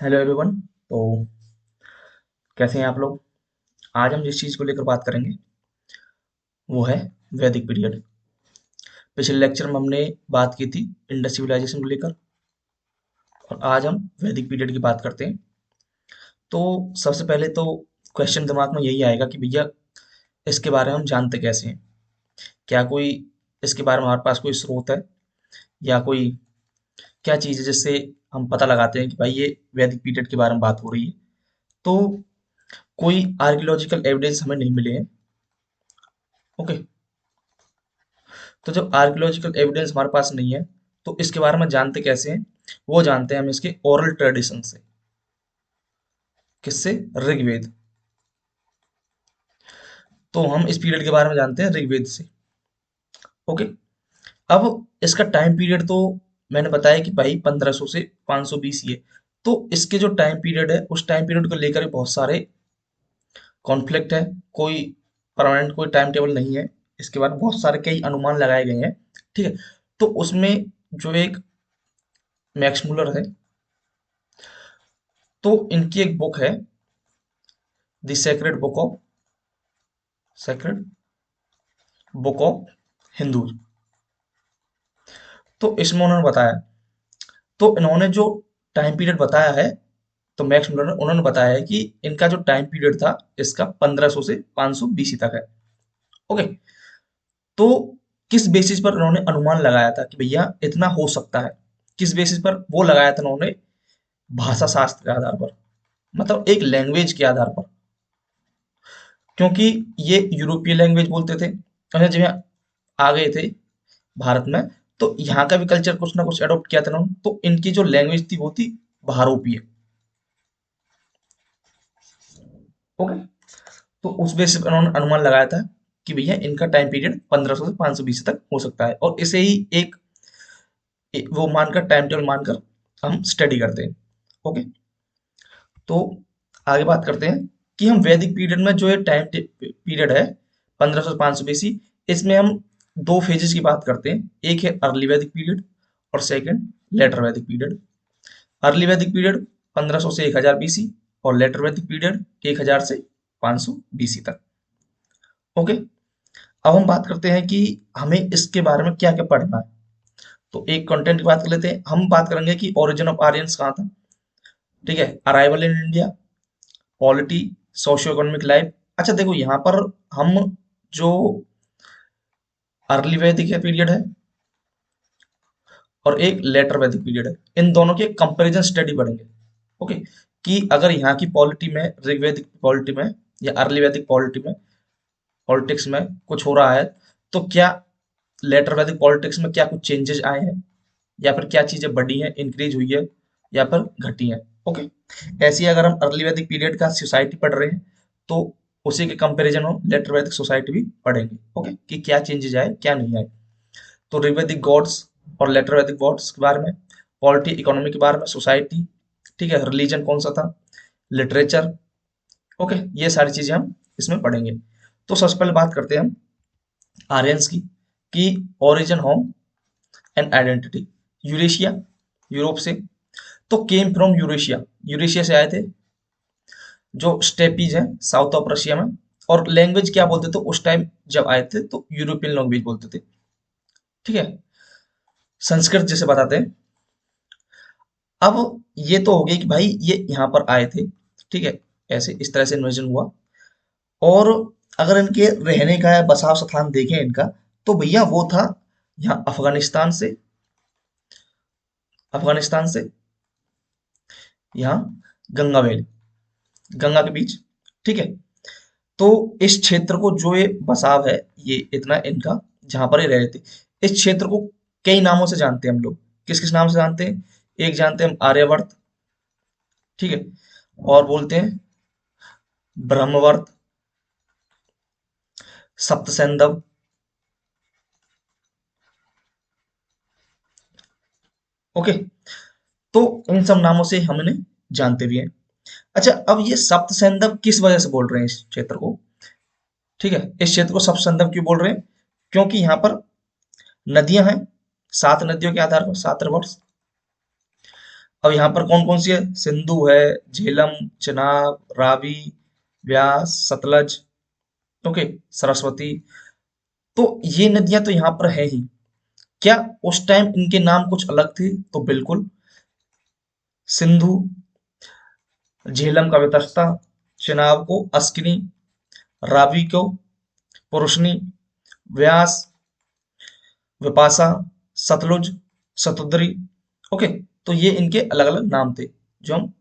Hello everyone. तो कैसे हैं आप लोग? आज हम जिस चीज़ को लेकर बात करेंगे वो है वैदिक पीरियड। पिछले लेक्चर में हमने बात की थी इंडस सिविलाइजेशन को लेकर, और आज हम वैदिक पीरियड की बात करते हैं। तो सबसे पहले तो क्वेश्चन दिमाग में यही आएगा कि भैया इसके बारे में हम जानते कैसे हैं? क्या कोई इसके बारे में हमारे पास कोई स्रोत है, या कोई क्या चीज़ है जिससे हम पता लगाते हैं कि भाई ये वैदिक पीरियड के बारे में बात हो रही है? तो कोई आर्कियोलॉजिकल एविडेंस हमें नहीं मिले हैं। ओके। तो जब आर्कियोलॉजिकल एविडेंस हमारे पास नहीं है, तो इसके बारे में जानते कैसे हैं? वो जानते हैं हम इसके ओरल ट्रेडिशन से। किससे? ऋग्वेद। तो हम इस पीरियड के बारे में जानते हैं ऋग्वेद से। ओके। अब इसका टाइम पीरियड तो मैंने बताया कि भाई 1500 से 500 BC है। तो इसके जो टाइम पीरियड है उस टाइम पीरियड को लेकर बहुत सारे कॉन्फ्लिक्ट है। कोई परमानेंट कोई टाइम टेबल नहीं है। इसके बाद बहुत सारे कई अनुमान लगाए गए हैं। ठीक है। तो उसमें जो एक मैक्स मुलर है, तो इनकी एक बुक है, the sacred book of sacred book of Hindu. तो इसमें उन्होंने बताया, तो इन्होंने जो टाइम पीरियड बताया है, तो मैक्स मुलर ने उन्होंने बताया है कि इनका जो टाइम पीरियड था इसका 1500 से 500 BC तक है। ओके। तो किस बेसिस पर उन्होंने अनुमान लगाया था कि भैया इतना हो सकता है? किस बेसिस पर वो लगाया था उन्होंने? भाषा शास्त्र के आधार पर, मतलब एक लैंग्वेज के आधार पर। क्योंकि ये यूरोपीय लैंग्वेज बोलते थे, और जब यहाँ आ गए थे भारत में, तो यहाँ का भी कल्चर कुछ ना कुछ अडॉप्ट किया था उन्होंने। तो इनकी जो लैंग्वेज थी वो थी भारोपीय। ओके। तो उस बेस पर उन्होंने अनुमान लगाया था कि भैया इनका टाइम पीरियड 1500 से 500 BC तक हो सकता है, और इसे ही वो मानकर टाइम टेबल मानकर हम स्टडी करते हैं। ओके। तो आगे बात करते हैं कि हम वैदिक पीरियड में जो ये टाइम पीरियड है 1500 से 500 BC, इसमें हम दो फेजेस की बात करते हैं। एक है अर्ली वैदिक पीरियड, और second letter Vedic period. Early वैदिक पीरियड 1500 से 1000 BC, और लेटर वैदिक पीरियड 1000 से 500 BC तक। ओके। अब हम बात करते हैं कि हमें इसके बारे में क्या क्या पढ़ना है। तो एक कंटेंट की बात कर लेते हैं। हम बात करेंगे कि ओरिजिन ऑफ आर्यंस कहाँ था। ठीक है। Arrival in India, polity, socio economic life. अच्छा देखो, यहाँ पर हम जो अर्ली वैदिक है पीरियड है, और एक लेटर वैदिक पीरियड है, इन दोनों के कंपैरिजन स्टडी पढ़ेंगे। ओके। कि अगर यहाँ की पॉलिटी में, ऋग्वैदिक पॉलिटी में या अर्ली वैदिक पॉलिटी में, पॉलिटिक्स में कुछ हो रहा है, तो क्या लेटर वैदिक पॉलिटिक्स में क्या कुछ चेंजेस आए हैं, या फिर क्या चीजें बढ़ी हैं, इंक्रीज हुई है, या फिर घटी हैं। ओके। ऐसे ही अगर हम अर्ली वैदिक पीरियड का सोसाइटी पढ़ रहे हैं, तो उसी के कंपैरिजन हम लेटर वैदिक सोसाइटी भी पढ़ेंगे। ओके। कि क्या चेंजेस आए, क्या नहीं आए। तो ऋग्वैदिक गॉड्स और लेटर वैदिक गॉड्स के बारे में, पॉलिटी इकोनॉमी के बारे में, सोसाइटी, ठीक है, रिलीजन कौन सा था, लिटरेचर। ओके। ये सारी चीजें हम इसमें पढ़ेंगे। तो सबसे पहले बात करते हैं हम आर्यंस की, कि origin, home and identity. Eurasia, Europe से। तो केम फ्रॉम यूरेशिया, यूरेशिया से आए थे। जो स्टेपीज है साउथ ऑफ रशिया में। और लैंग्वेज क्या बोलते थे उस टाइम जब आए थे? तो यूरोपियन लैंग्वेज बोलते थे। ठीक है। संस्कृत जिसे बताते हैं। अब ये तो हो गया कि भाई ये यहाँ पर आए थे। ठीक है। ऐसे इस तरह से इन्वेजन हुआ। और अगर इनके रहने का या बसाव स्थान देखें इनका, तो भैया वो था यहाँ अफगानिस्तान से यहाँ गंगा वैली, गंगा के बीच। ठीक है। तो इस क्षेत्र को जो ये बसाव है, ये इतना इनका, जहां पर ये रह रहे थे, इस क्षेत्र को कई नामों से जानते हैं हम लोग। किस किस नाम से जानते हैं? एक जानते हैं हम आर्यवर्त। ठीक है। और बोलते हैं ब्रह्मवर्त, सप्तसैंधव। ओके। तो इन सब नामों से हम इन्हें जानते भी हैं। अच्छा, अब ये सप्तसैंधव किस वजह से बोल रहे हैं इस क्षेत्र को? ठीक है। इस क्षेत्र को सप्तसैंधव क्यों बोल रहे हैं? क्योंकि यहाँ पर नदियां हैं, 7 नदियों के आधार पर 7 रिवर्स। अब यहाँ पर कौन कौन सी है, सिंधु है, झेलम, चिनाब, रावी, व्यास, सतलज, ओके, सरस्वती। तो ये नदियां तो यहाँ पर है ही। क्या उस टाइम इनके नाम कुछ अलग थे? तो बिल्कुल। सिंधु, झेलम का वितस्ता, चिनाब को अस्किनी, रावी को पुरुषनी, व्यास, विपाशा, सतलुज, सतुद्री, ओके। तो ये इनके अलग अलग नाम थे जो हम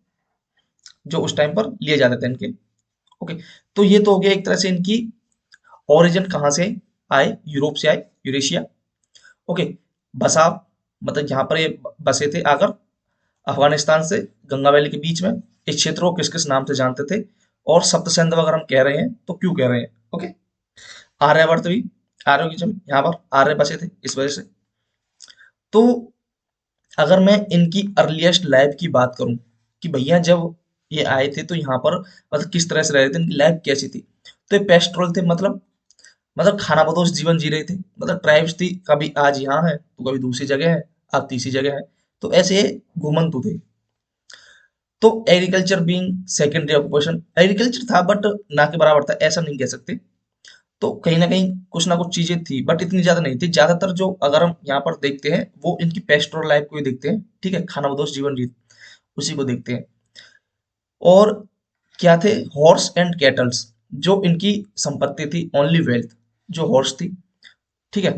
जो उस टाइम पर लिए जाते थे इनके, ओके। तो ये तो हो गया एक तरह से इनकी ओरिजिन कहाँ से आए, यूरोप से आए, यूरेशिया, ओके। बसाव, मतलब यहाँ पर ये बसे थे आकर अफगानिस्तान से गंगा वैली के बीच में। इस क्षेत्र को किस किस नाम से जानते थे, और सप्त सिंधु अगर हम कह रहे हैं तो क्यों कह रहे हैं, ओके। आर्यवर्त भी, आर्यों की जमीन, यहाँ पर आर्य बसे थे इस वजह से। तो अगर मैं इनकी अर्लीस्ट लाइफ की बात करूं कि भैया जब ये आए थे तो यहाँ पर मतलब किस तरह से रह रहे थे, इनकी लाइफ कैसी थी, तो ये पेस्ट्रोल थे, मतलब खाना बदोश जीवन जी रहे थे। मतलब ट्राइब्स थी, कभी आज यहाँ है तो कभी दूसरी जगह है, अब तीसरी जगह है, तो ऐसे ये घुमंतु थे। तो agriculture being secondary occupation, agriculture था बट ना के बराबर था ऐसा नहीं कह सकते। तो कहीं ना कहीं कुछ ना कुछ चीजें थी बट इतनी ज्यादा नहीं थी। ज्यादातर जो अगर हम यहाँ पर देखते हैं वो इनकी पेस्टोरल लाइफ को ही देखते हैं, ठीक है, खानाबदोश जीवन जीत उसी को देखते हैं। और क्या थे, हॉर्स एंड कैटल्स, जो इनकी संपत्ति थी, ओनली वेल्थ जो हॉर्स थी, ठीक है।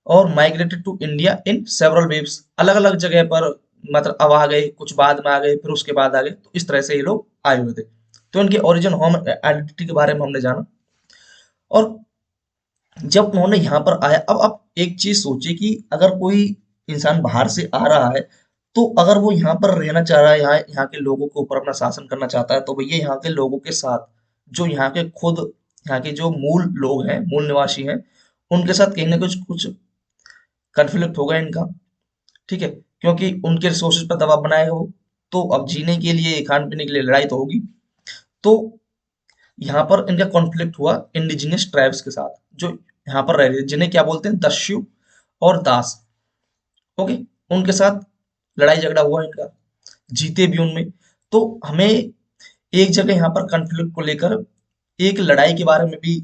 और migrated to India in several waves, अलग अलग जगह पर, मतलब अब आ गए, कुछ बाद में आ गए, फिर उसके बाद आ गए, तो इस तरह से ये लोग आए हुए थे। तो इनके ओरिजिन, होम आइडेंटिटी के बारे में हमने जाना। और जब उन्होंने यहाँ पर आया, अब आप एक चीज सोचिए कि अगर कोई इंसान बाहर से आ रहा है, तो अगर वो यहाँ पर रहना चाह रहा है, यहाँ यहाँ के लोगों के ऊपर अपना शासन करना चाहता है, तो भैया यहाँ के लोगों के साथ जो यहाँ के खुद यहाँ के जो मूल लोग हैं, मूल निवासी हैं, उनके साथ कहीं ना कुछ कुछ कन्फ्लिक्ट होगा इनका, ठीक है, क्योंकि उनके रिसोर्सेज पर दबाव बनाएगा वो। तो अब जीने के लिए, खान पीने के लिए लड़ाई तो होगी। तो यहाँ पर इनका कॉन्फ्लिक्ट हुआ इंडिजिनियस ट्राइब्स के साथ, जो यहाँ पर रह रहे थे, जिन्हें क्या बोलते हैं, दस्यु और दास, ओके। उनके साथ लड़ाई झगड़ा हुआ इनका, जीते भी उनमें। तो हमें एक जगह यहाँ पर कॉन्फ्लिक्ट को लेकर एक लड़ाई के बारे में भी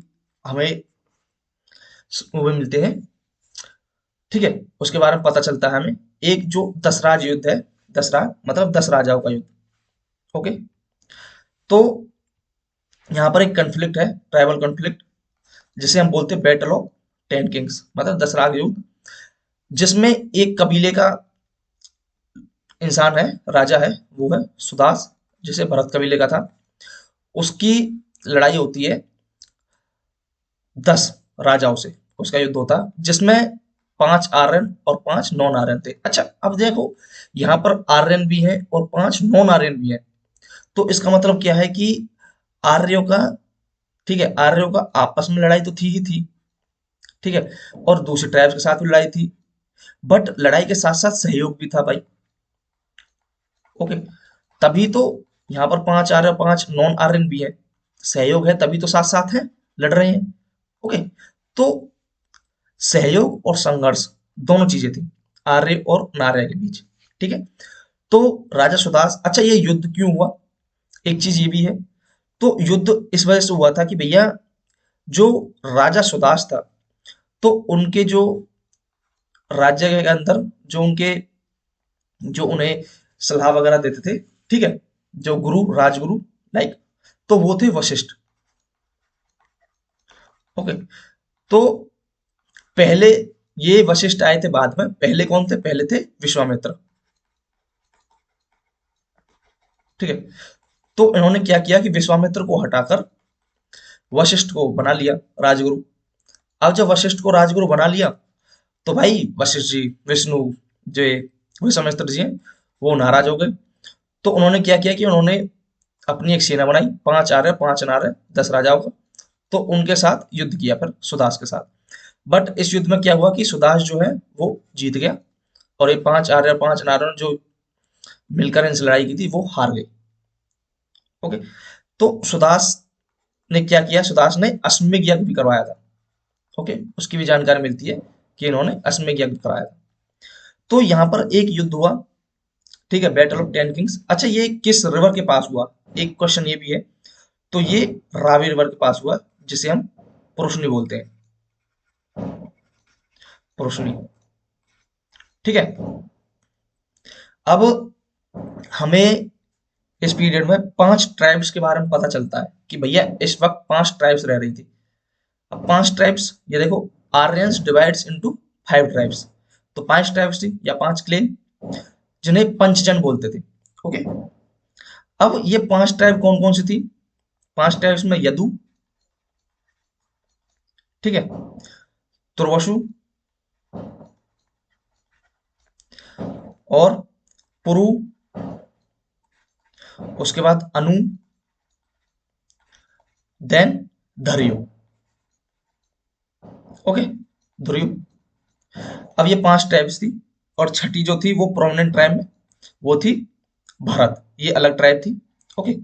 हमें वो मिलते हैं, ठीक है, उसके बारे में पता चलता है हमें। एक जो दसराज युद्ध है, दसराज मतलब 10 राजाओं का युद्ध, ओके। तो यहाँ पर एक कॉन्फ्लिक्ट है, ट्राइबल कॉन्फ्लिक्ट, जिसे हम बोलते हैं बैटल ऑफ 10 किंग्स, मतलब दसराज युद्ध, जिसमें एक कबीले का इंसान है, राजा है, वो है सुदास, जिसे भरत कबीले का था। उसकी लड़ाई होती है 10 राजाओं से, उसका युद्ध होता है, जिसमें 5 आर्यन और 5 नॉन आर्यन थे। अच्छा, अब देखो, यहाँ पर आर्यन भी है और 5 नॉन आर्यन भी है। तो इसका मतलब क्या है कि आर्यों का, ठीक है, आर्यों का आपस में लड़ाई तो थी ही थी, ठीक है, और दूसरे ट्राइब्स के साथ भी लड़ाई थी, बट लड़ाई के साथ साथ सहयोग भी था भाई, ओके। तभी तो यहाँ पर 5 आर्य 5 नॉन आर्यन भी है, सहयोग है, तभी तो साथ साथ है, लड़ रहे हैं, ओके। तो सहयोग और संघर्ष दोनों चीजें थी आर्य और नार्य के बीच, ठीक है। तो राजा सुदास, अच्छा ये युद्ध क्यों हुआ, एक चीज ये भी है। तो युद्ध इस वजह से हुआ था कि भैया जो राजा सुदास था, तो उनके जो राज्य के अंदर जो उनके जो उन्हें सलाह वगैरह देते थे, ठीक है, जो गुरु, राजगुरु, लाइक, तो वो थे वशिष्ठ, ओके। तो पहले ये वशिष्ठ आए थे बाद में, पहले कौन थे, पहले थे विश्वामित्र, ठीक है। तो इन्होंने क्या किया कि विश्वामित्र को हटाकर वशिष्ठ को बना लिया राजगुरु। अब जब वशिष्ठ को राजगुरु बना लिया, तो भाई वशिष्ठ जी, विष्णु, जो विश्वामित्र जी हैं, वो नाराज हो गए। तो उन्होंने क्या किया कि उन्होंने अपनी एक सेना बनाई, 5 आर्य 5 नार्य 10 राजाओं का। तो उनके साथ युद्ध किया फिर सुदास के साथ। बट इस युद्ध में क्या हुआ कि सुदास जो है वो जीत गया, और ये 5 आर्य 5 नार्य जो मिलकर इनसे लड़ाई की थी वो हार गई, ओके। तो सुदास ने क्या किया, सुदास ने अश्वमेध यज्ञ भी करवाया था, ओके, उसकी भी जानकारी मिलती है कि इन्होंने अश्वमेध यज्ञ कराया था। तो यहाँ पर एक युद्ध हुआ ठीक है, बैटल ऑफ टेन किंग्स। अच्छा, ये किस रिवर के पास हुआ, एक क्वेश्चन ये भी है। तो ये रावी रिवर के पास हुआ, जिसे हम प्रोशनी बोलते हैं, प्रोशनी। ठीक है। अब हमें इस पीरियड में 5 ट्राइब्स के बारे में पता चलता है कि भैया इस वक्त 5 ट्राइब्स रह रही थी। अब 5 ट्राइब्स, ये देखो, आर्यंस डिवाइड्स इनटू 5 ट्राइब्स। तो 5 ट्राइब्स थी या 5 क्लेन, जिन्हें पंचजन बोलते थे। ओके। अब ये 5 ट्राइब कौन कौन सी थी? 5 ट्राइब्स में यदु, ठीक है, तुर्वसु और पुरु, उसके बाद अनु, देन धरियो। ओके, धुरियो। अब ये 5 ट्राइब्स थी, और छठी जो थी वो प्रोमिनेंट ट्राइब में, वो थी भरत, ये अलग ट्राइब थी। ओके।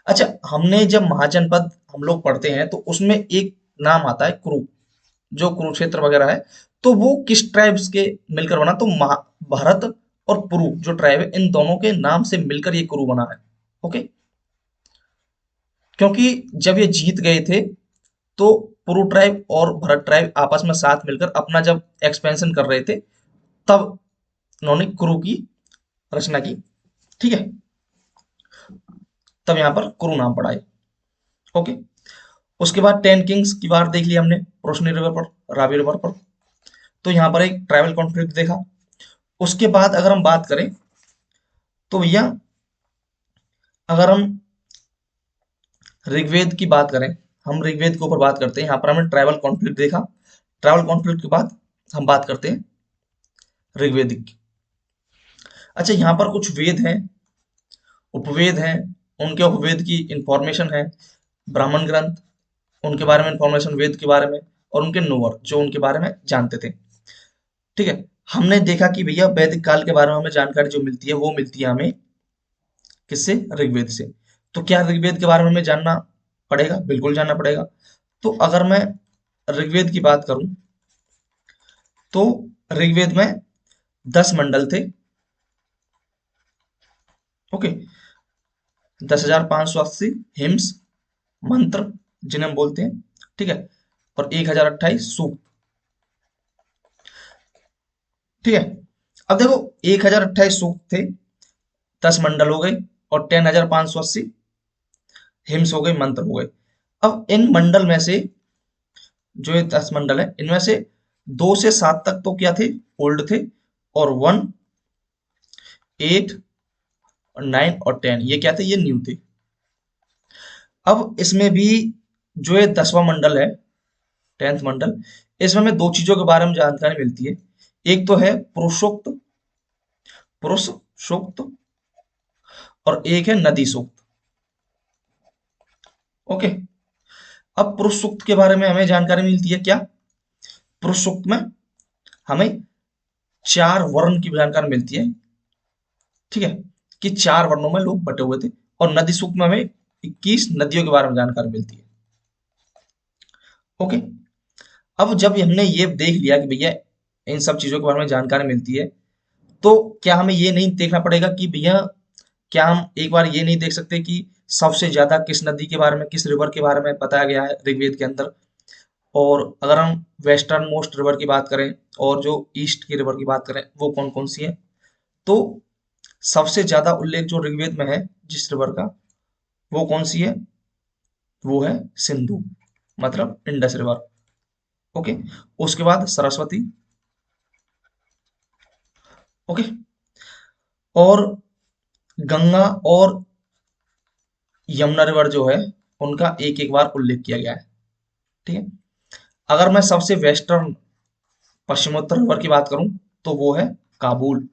अच्छा, हमने जब महाजनपद हम लोग पढ़ते हैं तो उसमें एक नाम आता है कुरु, जो कुरुक्षेत्र वगैरह है, तो वो किस ट्राइब्स के मिलकर बना? तो भारत और पुरु जो ट्राइब है, इन दोनों के नाम से मिलकर ये कुरु बना है। ओके। क्योंकि जब ये जीत गए थे, तो पुरु ट्राइब और भरत ट्राइब आपस में साथ मिलकर अपना जब एक्सपेंशन कर रहे थे, तब उन्होंने कुरु की रचना की। ठीक है, तब यहाँ पर कुरु नाम पड़ा है। ओके। उसके बाद 10 किंग्स की बात देख ली हमने, रोशनी रिवर पर, रावी रिवर पर। तो यहाँ पर एक ट्राइबल कॉन्फ्लिक्ट देखा। उसके बाद अगर हम बात करें, तो भैया अगर हम ऋग्वेद की बात करें, हम ऋग्वेद के ऊपर बात करते हैं। यहाँ पर हमने ट्राइबल कॉन्फ्लिक्ट देखा। ट्राइबल कॉन्फ्लिक्ट के बाद हम बात करते हैं ऋग्वेदिक की। अच्छा, यहाँ पर कुछ वेद हैं, उपवेद हैं, उनके उपवेद की इंफॉर्मेशन है, ब्राह्मण ग्रंथ, उनके बारे में इंफॉर्मेशन, वेद के बारे में, और उनके नोवर जो उनके बारे में जानते थे। ठीक है। हमने देखा कि भैया वैदिक काल के बारे में हमें जानकारी जो मिलती है, वो मिलती है हमें किससे? ऋग्वेद से। तो क्या ऋग्वेद के बारे में हमें जानना पड़ेगा? बिल्कुल जानना पड़ेगा। तो अगर मैं ऋग्वेद की बात करूं, तो ऋग्वेद में 10 मंडल थे। ओके। 10,580 हिम्स, मंत्र जिन्हें हम बोलते हैं। ठीक है। और 1,028 सूक्त। ठीक है। अब देखो, 1,028 सूक्त थे, 10 मंडल हो गए, और 10,580 हिम्स हो गए, मंत्र हो गए। अब इन मंडल में से, जो ये 10 मंडल है, इनमें से 2 से 7 तक तो क्या थे? ओल्ड थे। और 1, 8 और 9 और 10 ये क्या थे? ये न्यू थे। अब इसमें भी जो ये 10वां मंडल है, 10th मंडल, इसमें हमें 2 चीजों के बारे में जानकारी मिलती है। एक तो है पुरुषोक्त, पुरुष सूक्त, और एक है नदी सूक्त। ओके। अब पुरुष सूक्त के बारे में हमें जानकारी मिलती है क्या? पुरुष सूक्त में हमें 4 वर्ण की जानकारी मिलती है। ठीक है, कि 4 वर्णों में लोग बटे हुए थे। और नदी सूक्त में हमें 21 नदियों के बारे में जानकारी मिलती है। ओके। अब जब हमने ये देख लिया कि भैया इन सब चीजों के बारे में जानकारी मिलती है, तो क्या हमें ये नहीं देखना पड़ेगा कि भैया, क्या हम एक बार ये नहीं देख सकते कि सबसे ज्यादा किस नदी के बारे में, किस रिवर के बारे में बताया गया है ऋग्वेद के अंदर? और अगर हम वेस्टर्न मोस्ट रिवर की बात करें, और जो ईस्ट की रिवर की बात करें, वो कौन कौन सी है? तो सबसे ज्यादा उल्लेख जो ऋग्वेद में है जिस रिवर का, वो कौन सी है? वो है सिंधु, मतलब इंडस रिवर। ओके। उसके बाद सरस्वती। ओके। और गंगा और यमुना रिवर जो है, उनका एक एक बार उल्लेख किया गया है। ठीक है। अगर मैं सबसे वेस्टर्न, पश्चिमोत्तर रिवर की बात करूं, तो वो है काबुल।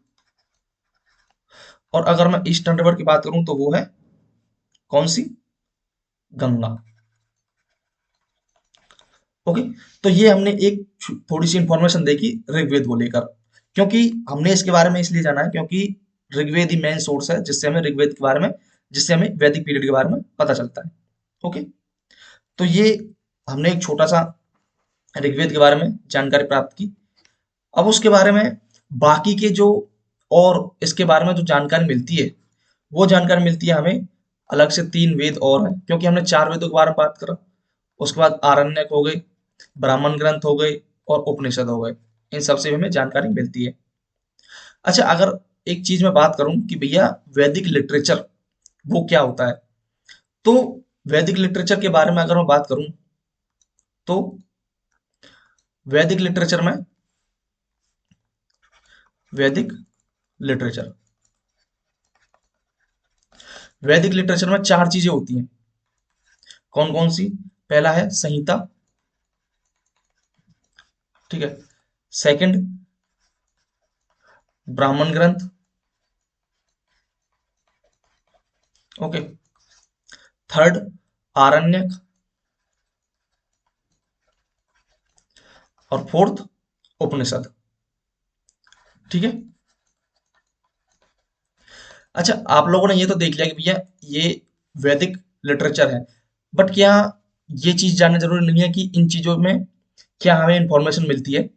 और अगर मैं ईस्टर्न रिवर की बात करूं, तो वो है कौन सी? गंगा। ओके। तो ये हमने एक थोड़ी सी इंफॉर्मेशन देखी ऋग्वेद को लेकर, क्योंकि हमने इसके बारे में इसलिए जाना है क्योंकि ऋग्वेद ही मेन सोर्स है, जिससे हमें ऋग्वेद के बारे में, जिससे हमें वैदिक पीरियड के बारे में पता चलता है। ओके। तो ये हमने एक छोटा सा ऋग्वेद के बारे में जानकारी प्राप्त की। अब उसके बारे में बाकी के जो और इसके बारे में जो जानकारी मिलती है वो जानकारी मिलती है हमें अलग से 3 वेद और हैं, क्योंकि हमने 4 वेदों के बारे में बात करा। उसके बाद आरण्यक हो गए, ब्राह्मण ग्रंथ हो गए और उपनिषद हो गए। इन सबसे भी हमें जानकारी मिलती है। अच्छा, अगर एक चीज मैं बात करूं कि भैया वैदिक लिटरेचर वो क्या होता है, तो वैदिक लिटरेचर के बारे में अगर मैं बात करूं तो वैदिक लिटरेचर में वैदिक लिटरेचर वैदिक लिटरेचर में 4 चीजें होती हैं। कौन कौन सी? पहला है संहिता, ठीक है। सेकंड, ब्राह्मण ग्रंथ, ओके। थर्ड, आरण्यक, और फोर्थ, उपनिषद, ठीक है। अच्छा, आप लोगों ने ये तो देख लिया कि भैया ये वैदिक लिटरेचर है, बट क्या ये चीज जानना जरूरी नहीं है कि इन चीजों में क्या हमें इंफॉर्मेशन मिलती है,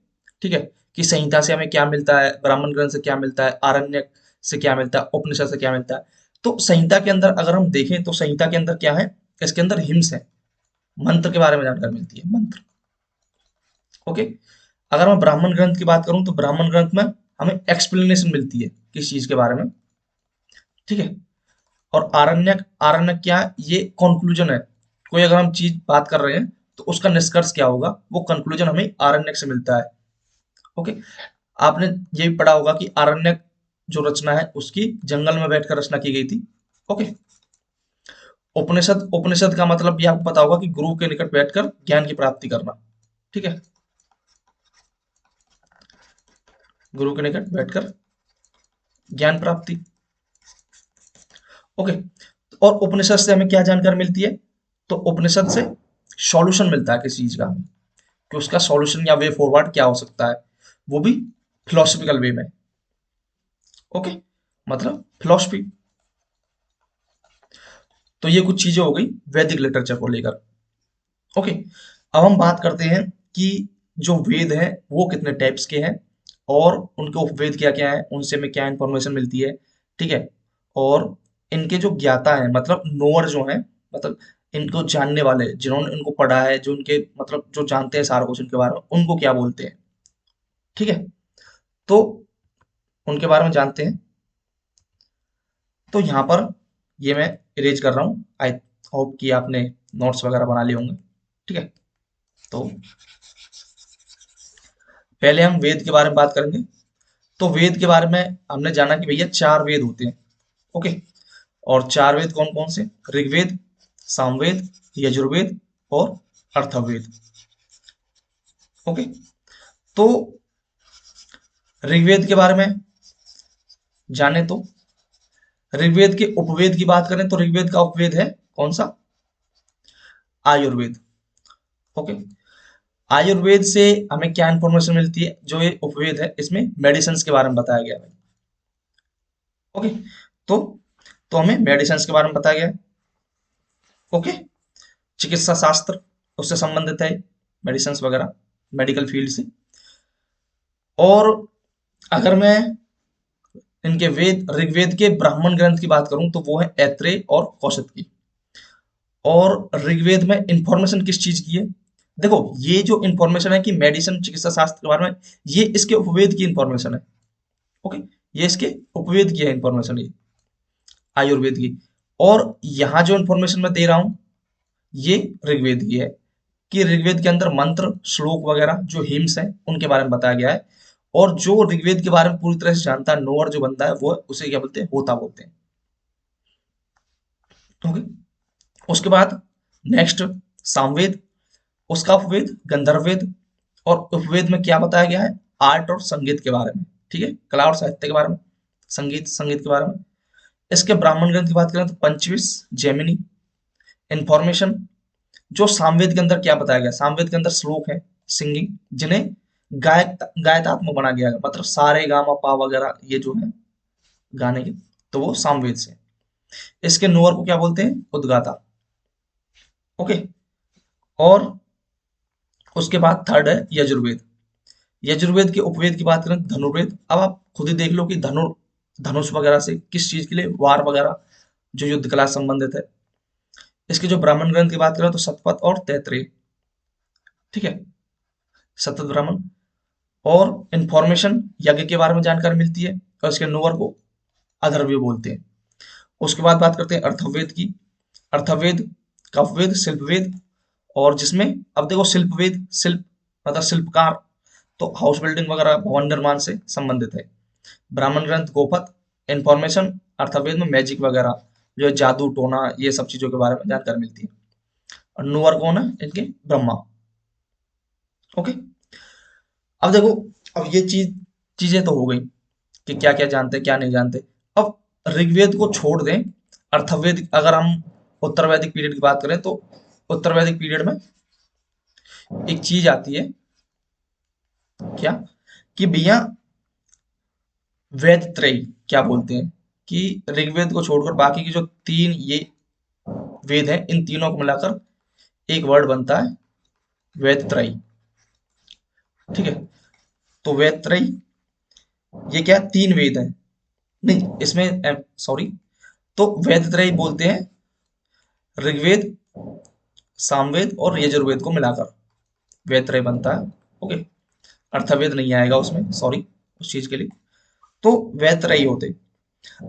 ठीक है। कि संहिता से हमें क्या मिलता है, ब्राह्मण ग्रंथ से क्या मिलता है, आरण्यक से क्या मिलता है, उपनिषद से क्या मिलता है। तो संहिता के अंदर अगर हम देखें तो संहिता के अंदर क्या है, इसके अंदर हिम्स है, मंत्र के बारे में जानकारी मिलती है, मंत्र, ओके। अगर मैं ब्राह्मण ग्रंथ की बात करूं तो ब्राह्मण ग्रंथ में हमें एक्सप्लेनेशन मिलती है किस चीज के बारे में, ठीक है। और आरण्यक, आरण्यक क्या है, ये कंक्लूजन है। कोई अगर हम चीज बात कर रहे हैं तो उसका निष्कर्ष क्या होगा, वो कंक्लूजन हमें आरण्यक से मिलता है, ओके। आपने ये भी पढ़ा होगा कि आरण्यक जो रचना है उसकी जंगल में बैठकर रचना की गई थी, ओके। उपनिषद, उपनिषद का मतलब भी आपको पता होगा कि गुरु के निकट बैठकर ज्ञान की प्राप्ति करना, ठीक है। गुरु के निकट बैठकर ज्ञान प्राप्ति, ओके। और उपनिषद से हमें क्या जानकारी मिलती है, तो उपनिषद से सॉल्यूशन मिलता है किसी चीज का हमें, कि उसका सॉल्यूशन या वे फॉरवर्ड क्या हो सकता है, वो भी फिलोसफिकल वे में, ओके। मतलब फिलोसफी। तो ये कुछ चीजें हो गई वैदिक लिटरेचर को लेकर, ओके। अब हम बात करते हैं कि जो वेद हैं वो कितने टाइप्स के हैं और उनके उपवेद क्या क्या है, उनसे हमें क्या इंफॉर्मेशन मिलती है, ठीक है। और इनके जो ज्ञाता हैं, मतलब नोअर जो हैं, मतलब इनको जानने वाले, जिन्होंने इनको पढ़ा है, जो इनके मतलब जो जानते हैं सारा कुछ इनके बारे में, उनको क्या बोलते हैं, ठीक है। तो उनके बारे में जानते हैं। तो यहाँ पर ये मैं इरेज कर रहा हूँ, आई होप कि आपने नोट्स वगैरह बना लिए होंगे, ठीक है। तो पहले हम वेद के बारे में बात करेंगे। तो वेद के बारे में हमने जाना कि भैया 4 वेद होते हैं, ओके। और 4 वेद कौन कौन से? ऋग्वेद, सामवेद, यजुर्वेद और अर्थवेद, ओके। तो ऋग्वेद के बारे में जाने तो ऋग्वेद के उपवेद की बात करें तो ऋग्वेद का उपवेद है कौन सा? आयुर्वेद, ओके। आयुर्वेद से हमें क्या इंफॉर्मेशन मिलती है, जो ये उपवेद है इसमें मेडिसिन के बारे में बताया गया है, ओके। तो हमें मेडिसिन के बारे में बताया गया है, ओके। चिकित्सा शास्त्र उससे संबंधित है, मेडिसिन वगैरह, मेडिकल फील्ड से। और अगर मैं इनके वेद, ऋग्वेद के ब्राह्मण ग्रंथ की बात करूं तो वो है ऐत्रेय और कौशिक की। और ऋग्वेद में इंफॉर्मेशन किस चीज की है? देखो, ये जो इंफॉर्मेशन है कि मेडिसिन, चिकित्सा शास्त्र के बारे में, ये इसके उपवेद की इंफॉर्मेशन है, ओके। ये इसके उपवेद की है इंफॉर्मेशन, ये आयुर्वेद की। और यहाँ जो इंफॉर्मेशन मैं दे रहा हूं ये ऋग्वेद की है, कि ऋग्वेद के अंदर मंत्र, श्लोक वगैरह जो हिम्स हैं उनके बारे में बताया गया है। और जो ऋग्वेद के बारे में पूरी तरह से जानता है, नोअर जो बंदा है, वो उसे क्या बोलते हैं? होता बोलते हैं, ओके। उसके बाद नेक्स्ट सामवेद, उसका उपवेद गंधर्ववेद। और उपवेद में क्या बताया गया है? आर्ट और संगीत के बारे में, ठीक है, कला और साहित्य के बारे में, संगीत, संगीत के बारे में। इसके ब्राह्मण ग्रंथ की बात करें तो पंचविश, जैमिनी, इंफॉर्मेशन। जो सामवेद के अंदर क्या बताया गया, सामवेद के अंदर श्लोक है, सिंगिंग, जिन्हें गायतात्मक बना गया है, मतलब सारे गामा पा वगैरह ये जो है गाने के, तो वो सामवेद से। इसके नोअर को क्या बोलते हैं? उद्गाता, ओके। और उसके बाद थर्ड है यजुर्वेद। यजुर्वेद के उपवेद की बात करें तो धनुर्वेद। अब आप खुद ही देख लो कि धनुर धनुष वगैरह से, किस चीज के लिए, वार वगैरह, जो युद्ध कला से संबंधित है। इसके जो ब्राह्मण ग्रंथ की बात करें तो शतपथ और तैत्तिरीय, ठीक है, शतपथ ब्राह्मण। और इंफॉर्मेशन, यज्ञ के बारे में जानकारी मिलती है, और इसके नोवर को अथर्ववेद बोलते हैं। उसके बाद बात करते हैं अर्थवेद की। अर्थवेद, कफवेद, शिल्पवेद, और जिसमें अब देखो शिल्पवेद, शिल्प मतलब शिल्पकार, तो हाउस बिल्डिंग वगैरह, भवन निर्माण से संबंधित है। ब्राह्मण ग्रंथ गोपथ, इंफॉर्मेशन, अर्थवेद में मैजिक वगैरह, जो है जादू टोना, ये सब चीजों के बारे में जानकारी मिलती है। और नूअर कौन है इनके, ब्रह्मा। ओके, अब देखो, अब ये चीजें तो हो गई कि क्या क्या जानते हैं क्या नहीं जानते। अब ऋग्वेद को छोड़ दें, अर्थवेद, अगर हम उत्तर वैदिक पीरियड की बात करें तो उत्तर वैदिक पीरियड में एक चीज आती है, क्या, कि भैया वेद त्रयी क्या बोलते हैं, कि ऋग्वेद को छोड़कर बाकी की जो तीन ये वेद हैं, इन तीनों को मिलाकर एक वर्ड बनता है वेद त्रयी, ठीक है। तो वेद त्रयी, ये क्या, तीन वेद हैं, नहीं इसमें सॉरी, तो वेद त्रयी बोलते हैं ऋग्वेद, सामवेद और यजुर्वेद को मिलाकर वेद त्रयी बनता है। ओके, अर्थवेद नहीं आएगा उसमें, सॉरी उस चीज के लिए। तो वेद त्रयी होते,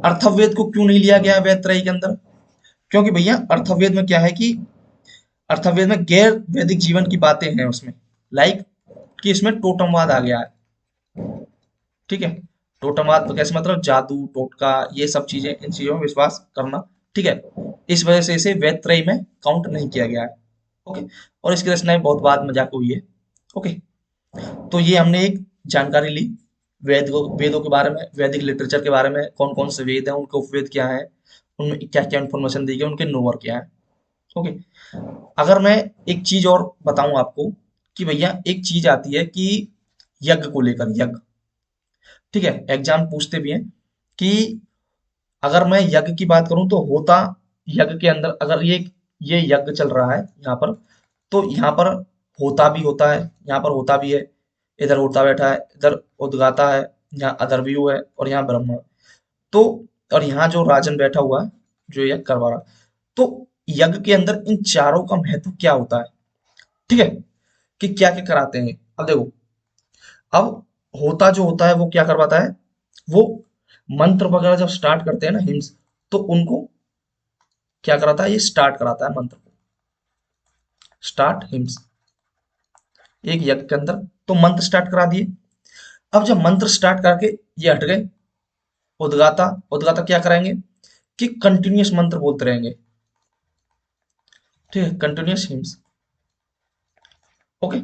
अर्थवेद को क्यों नहीं लिया गया वेद त्रयी के अंदर, क्योंकि भैया अर्थवेद में क्या है कि अर्थवेद में गैर वैदिक जीवन की बातें हैं उसमें, लाइक कि इसमें टोटमवाद आ गया है, ठीक है। टोटमवाद तो कैसे, मतलब जादू टोटका, ये सब चीजें, इन चीजों में विश्वास करना, ठीक है। इस वजह से इसे वेद त्रयी में काउंट नहीं किया गया है। ओके, और इसकी रचनाएं बहुत बाद में जाके हुई है। ओके, तो ये हमने एक जानकारी ली वेदों के बारे में, वैदिक लिटरेचर के बारे में, कौन कौन से वेद हैं, उनके उपवेद क्या है, उनमें क्या क्या इन्फॉर्मेशन दी गई, उनके नोवर क्या है। ओके, अगर मैं एक चीज और बताऊं आपको, कि भैया एक चीज आती है कि यज्ञ को लेकर, यज्ञ, ठीक है, एग्जाम पूछते भी हैं कि अगर मैं यज्ञ की बात करूं तो होता, यज्ञ के अंदर अगर ये यज्ञ चल रहा है यहाँ पर, तो यहाँ पर होता भी होता है, यहाँ पर होता भी है, इधर होता बैठा है, इधर उद्गाता है, यहाँ अदरव्यू है, और यहाँ ब्रह्मा है। तो और यहाँ जो राजन बैठा हुआ है, जो यज्ञ करवा रहा है। तो यज्ञ के अंदर इन चारों का महत्व क्या होता है, ठीक है, कि क्या क्या कराते हैं। अब देखो, अब होता जो होता है वो क्या करवाता है, वो मंत्र वगैरह जब स्टार्ट करते हैं ना हिम्स, तो उनको क्या कराता है, ये स्टार्ट कराता है मंत्र को, स्टार्ट हिम्स, एक यज्ञ के अंदर। तो मंत्र स्टार्ट करा दिए। अब जब मंत्र स्टार्ट करके ये हट गए, उद्गाता, उद्गाता क्या कराएंगे, कि कंटिन्यूअस मंत्र बोलते रहेंगे, ठीक है, कंटिन्यूअस हिम्स। ओके,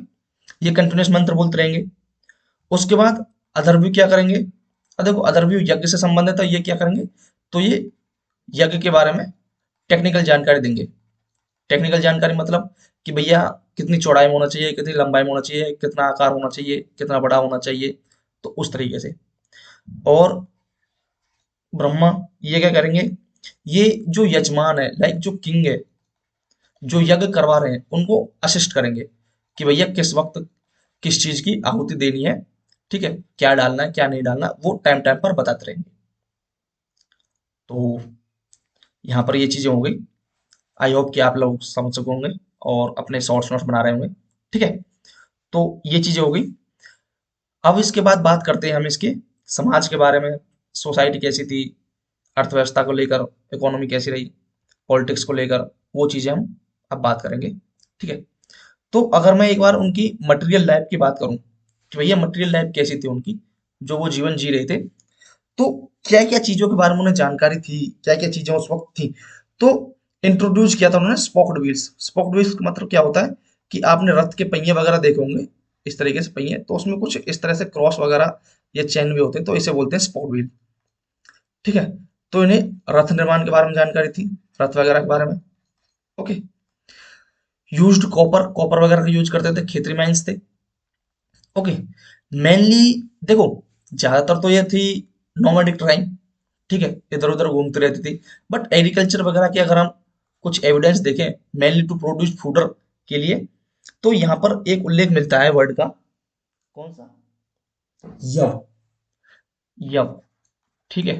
ये कंटिन्यूअस मंत्र बोलते रहेंगे। उसके बाद अदरव्यू क्या करेंगे, देखो अदरव्यू यज्ञ से संबंधित है, ये क्या करेंगे, तो ये यज्ञ के बारे में टेक्निकल जानकारी देंगे। टेक्निकल जानकारी मतलब कि भैया कितनी चौड़ाई में होना चाहिए, कितनी लंबाई में होना चाहिए, कितना आकार होना चाहिए, कितना बड़ा होना चाहिए, तो उस तरीके से। और ब्रह्मा ये क्या करेंगे, ये जो यजमान है, लाइक जो किंग है, जो यज्ञ करवा रहे हैं, उनको असिस्ट करेंगे कि भैया किस वक्त किस चीज की आहुति देनी है, ठीक है, क्या डालना है क्या नहीं डालना, वो टाइम टाइम पर बताते रहेंगे। तो यहाँ पर ये चीजें हो गई। आई होप कि आप लोग समझ सके होंगे और अपने शॉर्ट्स नोट्स बना रहे होंगे, ठीक है। तो ये चीजें हो गई। अब इसके बाद बात करते हैं हम इसके समाज के बारे में, सोसाइटी कैसी थी, अर्थव्यवस्था को लेकर, इकोनॉमी कैसी रही, पॉलिटिक्स को लेकर, वो चीजें हम अब बात करेंगे, ठीक है। तो अगर मैं एक बार उनकी मटेरियल लाइफ की बात करूं कि भैया मटेरियल लाइफ कैसी थी उनकी, जो वो जीवन जी रहे थे, तो क्या क्या चीजों के बारे में उन्हें जानकारी थी, क्या क्या चीजें उस वक्त थी। तो इंट्रोड्यूस किया था उन्होंने स्पोक्ड व्हील्स। स्पोक्ड व्हील्स का मतलब क्या होता है, कि आपने रथ के पहिए वगैरह देखे होंगे, इस तरीके से पहिए, तो उसमें कुछ इस तरह से क्रॉस वगैरह या चैन भी होते हैं, तो इसे बोलते हैं स्पोक्ड व्हील, ठीक है। तो इन्हें रथ निर्माण के बारे में जानकारी थी, रथ वगैरह के बारे में। ओके, यूज्ड कॉपर, कॉपर वगैरह का यूज करते थे, खेतरी माइंस थे। ओके, मेनली देखो, ज्यादातर तो ये थी नोमैडिक ट्राइब, ठीक है, इधर उधर घूमती रहती थी। बट एग्रीकल्चर वगैरह की अगर हम कुछ एविडेंस देखें, मेनली टू प्रोड्यूस फूडर के लिए, तो यहाँ पर एक उल्लेख मिलता है वर्ड का, कौन सा, यव, यव, ठीक है।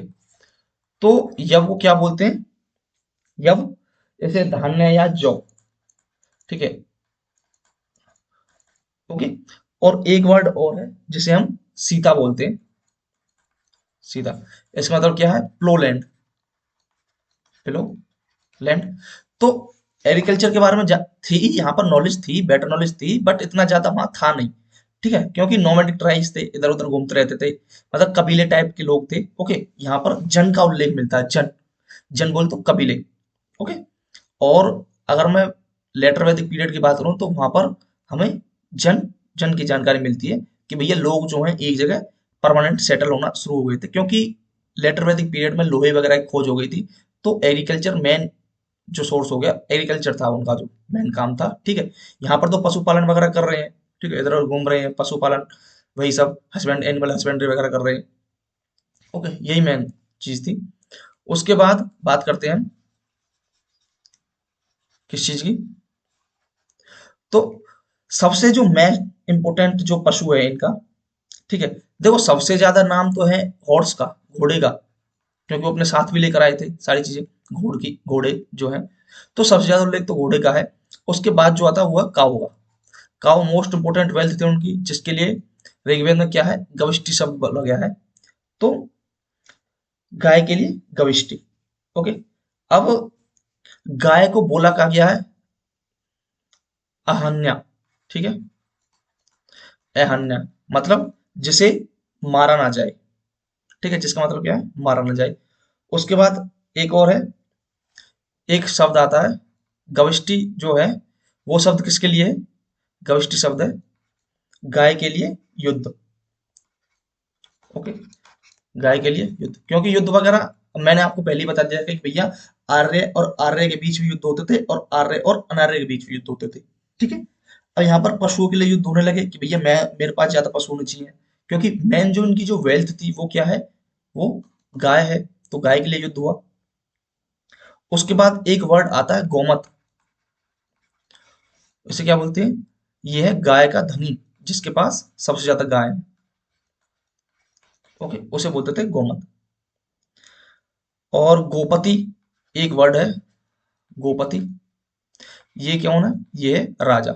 तो यव को क्या बोलते हैं? यव, जैसे धान्य या जौ, ठीक है, ओके। और एक वर्ड और है जिसे हम सीता बोलते हैं, सीता। इसका मतलब क्या है? प्लोलैंड, प्लो लैंड। तो एग्रीकल्चर के बारे में थी यहाँ पर नॉलेज थी, बेटर नॉलेज थी, बट इतना ज्यादा वहां था नहीं, ठीक है, क्योंकि नोमैडिक ट्राइब्स थे, इधर उधर घूमते रहते थे, मतलब कबीले टाइप के लोग थे, ओके। यहाँ पर जन का उल्लेख मिलता है, जन, जन बोल तो कबीले, ओके। और अगर मैं लेटर वैदिक पीरियड की बात करूं तो वहां पर हमें जन, जन की जानकारी मिलती है कि भैया लोग जो हैं एक जगह परमानेंट सेटल होना शुरू हो गए थे, क्योंकि लेटर वैदिक पीरियड में लोहे वगैरह की खोज हो गई थी। तो एग्रीकल्चर मेन जो सोर्स हो गया, एग्रीकल्चर था उनका जो मेन काम था, ठीक है। यहाँ पर तो पशुपालन वगैरह कर रहे हैं, ठीक है, इधर उधर घूम रहे हैं, पशुपालन, वही सब हस्बैंड, एनिमल हस्बेंड्री वगैरह कर रहे हैं, ओके, यही मेन चीज थी। उसके बाद बात करते हैं हम किस चीज की? तो सबसे जो मेन इंपॉर्टेंट जो पशु है इनका, ठीक है, देखो सबसे ज्यादा नाम तो है हॉर्स का, घोड़े का, क्योंकि वो अपने साथ भी लेकर आए थे सारी चीजें, घोड़े जो है, तो सबसे ज्यादा उल्लेख तो घोड़े का है। उसके बाद जो आता हुआ काऊ का, काऊ मोस्ट इंपोर्टेंट वेल्थ थी उनकी, जिसके लिए ऋग्वेद में क्या है, गविष्टि शब्द बोला गया है। तो गाय के लिए गविष्टि, ओके। अब गाय को बोला क्या गया है? अहन्या, ठीक है, अहन्या, मतलब जिसे मारा ना जाए, ठीक है, जिसका मतलब क्या है, मारा ना जाए। उसके बाद एक और है, एक शब्द आता है गविष्टि जो है, वो शब्द किसके लिए है? गविष्टि शब्द है गाय के लिए युद्ध, ओके, गाय के लिए युद्ध, क्योंकि युद्ध वगैरह मैंने आपको पहले ही बता दिया कि भैया आर्य और आर्य के बीच भी युद्ध होते थे, और आर्य और अनार्य के बीच भी युद्ध होते थे, ठीक है। अब यहाँ पर पशुओं के लिए युद्ध होने लगे कि भैया मैं, मेरे पास ज्यादा पशु होने चाहिए, क्योंकि मेन जो इनकी जो वेल्थ थी वो क्या है, वो गाय है, तो गाय के लिए युद्ध हुआ। उसके बाद एक वर्ड आता है गोमत, इसे क्या बोलते हैं? ये है गाय का धनी, जिसके पास सबसे ज्यादा गाय है, ओके, उसे बोलते थे गोमत। और गोपति एक वर्ड है, गोपति, ये कौन है? ये है राजा,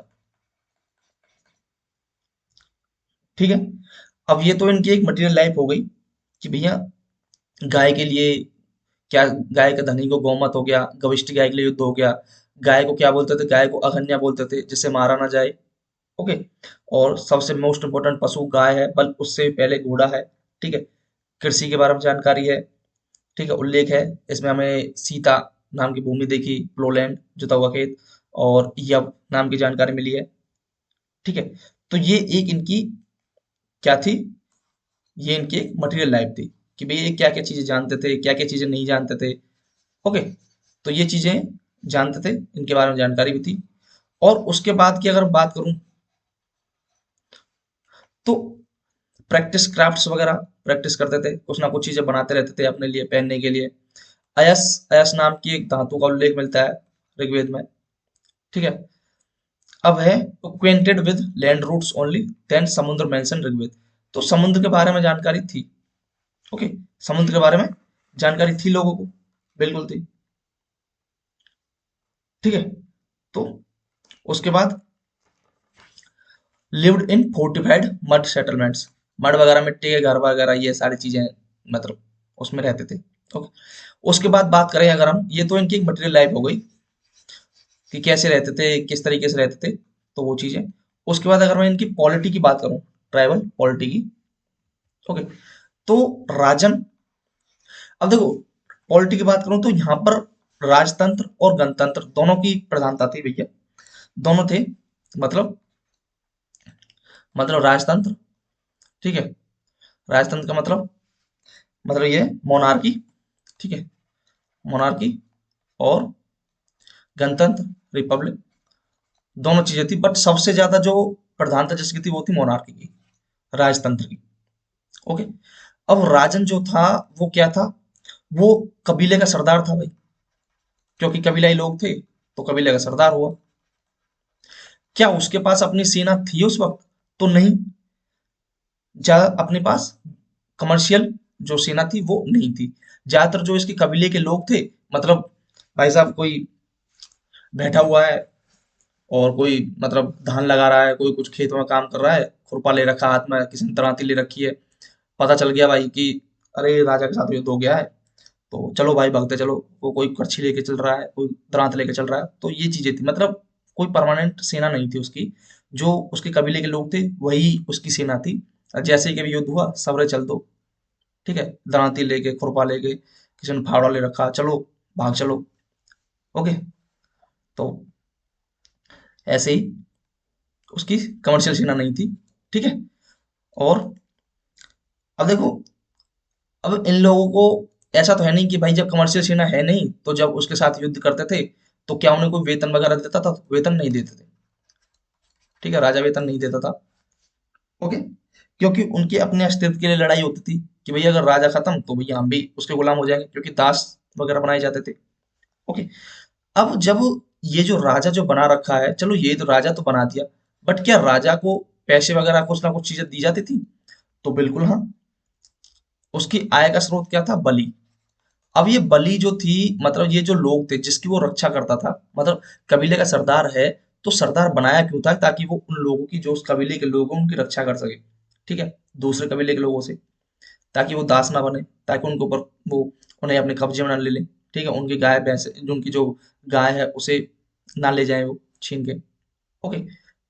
ठीक है। अब ये तो इनकी एक मटेरियल लाइफ हो गई कि भैया गाय के लिए क्या, गाय का धनी को गोमत हो गया, गविष्ठ गाय के लिए युद्ध हो गया, गाय को क्या बोलते थे? गाय को अघन्या बोलते थे, जिससे मारा ना जाए, ओके। और सबसे मोस्ट इंपोर्टेंट पशु गाय है, बल उससे पहले घोड़ा है, ठीक है। कृषि के बारे में जानकारी है, ठीक है, उल्लेख है, इसमें हमें सीता नाम की भूमि देखी, प्लोलैंड जोता हुआ खेत, और यव नाम की जानकारी मिली है, ठीक है। तो ये एक इनकी क्या थी, ये इनकी एक मटेरियल लाइफ थी कि भाई ये क्या क्या चीजें जानते थे, क्या क्या चीजें नहीं जानते थे, ओके। तो ये चीजें जानते थे, इनके बारे में जानकारी भी थी। और उसके बाद की अगर बात करूं तो प्रैक्टिस क्राफ्ट्स वगैरह प्रैक्टिस करते थे, कुछ ना कुछ चीजें बनाते रहते थे अपने लिए, पहनने के लिए। अयस, अयस नाम की एक धातु का उल्लेख मिलता है ऋग्वेद में, ठीक है। अब है acquainted with land routes only then समुद्र मेंशन ऋग्वेद, तो समुद्र के बारे में जानकारी थी, ओके, समुद्र के बारे में जानकारी थी लोगों को, बिल्कुल थी, ठीक है। तो उसके बाद lived in fortified mud settlements, mud वगैरह, मिट्टी के घर वगैरह, ये सारी चीजें मतलब उसमें रहते थे, ओके। उसके बाद बात करें अगर हम, ये तो इनकी एक मटेरियल लाइफ हो गई कि कैसे रहते थे, किस तरीके से रहते थे, तो वो चीजें। उसके बाद अगर मैं इनकी पॉलिटी की बात करूं, ट्राइबल पॉलिटी की, ओके, तो राजन, अब देखो पॉलिटी की बात करूं तो यहाँ पर राजतंत्र और गणतंत्र दोनों की प्रधानता थी भैया, दोनों थे, मतलब राजतंत्र, ठीक है, राजतंत्र का मतलब ये मोनार्की, ठीक है, मोनार्की, और गणतंत्र, रिपब्लिक, दोनों चीजें थी, बट सबसे ज्यादा जो प्रधानता जिसकी थी वो थी मोनार्की की, राजतंत्र की, ओके। अब राजन जो था वो क्या था, वो कबीले का सरदार था भाई, क्योंकि कबीलाई लोग थे, तो कबीले का सरदार हुआ। क्या उसके पास अपनी सेना थी उस वक्त? तो नहीं, ज्यादा अपने पास कमर्शियल जो सेना थी वो नहीं थी, ज्यादातर जो इसके कबीले के लोग थे, मतलब भाई साहब कोई बैठा हुआ है और कोई मतलब धान लगा रहा है, कोई कुछ खेत में काम कर रहा है, खुरपा ले रखा हाथ में, किसी ने दरांती ले रखी है, पता चल गया भाई कि अरे राजा के साथ युद्ध हो गया है, तो चलो भाई भागते चलो। वो कोई करछी लेके चल रहा है, कोई दरांत लेके चल रहा है, तो ये चीजें थी, मतलब कोई परमानेंट सेना नहीं थी उसकी। जो उसके कबीले के लोग थे वही उसकी सेना थी। और जैसे ही कभी युद्ध हुआ, सबरे चल दो, ठीक है, दरांती लेके, खुरपा लेके, किसी ने फावड़ा ले रखा, चलो भाग चलो। ओके। तो ऐसे ही उसकी कमर्शियल सेना नहीं थी, ठीक है। और अब देखो, अब इन लोगों को ऐसा तो है नहीं कि भाई जब कमर्शियल सेना है नहीं तो जब उसके साथ युद्ध करते थे तो क्या उन्हें कोई वेतन वगैरह देता था? वेतन नहीं देते थे, ठीक है, राजा वेतन नहीं देता था। ओके। क्योंकि उनके अपने अस्तित्व के लिए लड़ाई होती थी कि भैया अगर राजा खत्म तो भैया हम भी उसके गुलाम हो जाएंगे, क्योंकि दास वगैरह बनाए जाते थे। ओके। अब जब ये जो राजा जो बना रखा है, चलो ये तो राजा तो बना दिया, बट क्या राजा को पैसे वगैरह कुछ ना कुछ चीजें दी जाती थी? तो बिल्कुल हाँ। उसकी आय का स्रोत क्या था? बलि। अब ये बलि जो थी, मतलब ये जो लोग थे जिसकी वो रक्षा करता था, मतलब कबीले का सरदार है, तो सरदार बनाया क्यों था? ताकि वो उन लोगों की, जो उस कबीले के लोग हैं उनकी रक्षा कर सके, ठीक है, दूसरे कबीले के लोगों से, ताकि वो दास ना बने, ताकि उनके ऊपर वो, उन्हें अपने कब्जे में ना ले लें, ठीक है, उनकी गाय भैंस, जो उनकी जो गाय है उसे ना ले जाए वो छीन के। ओके।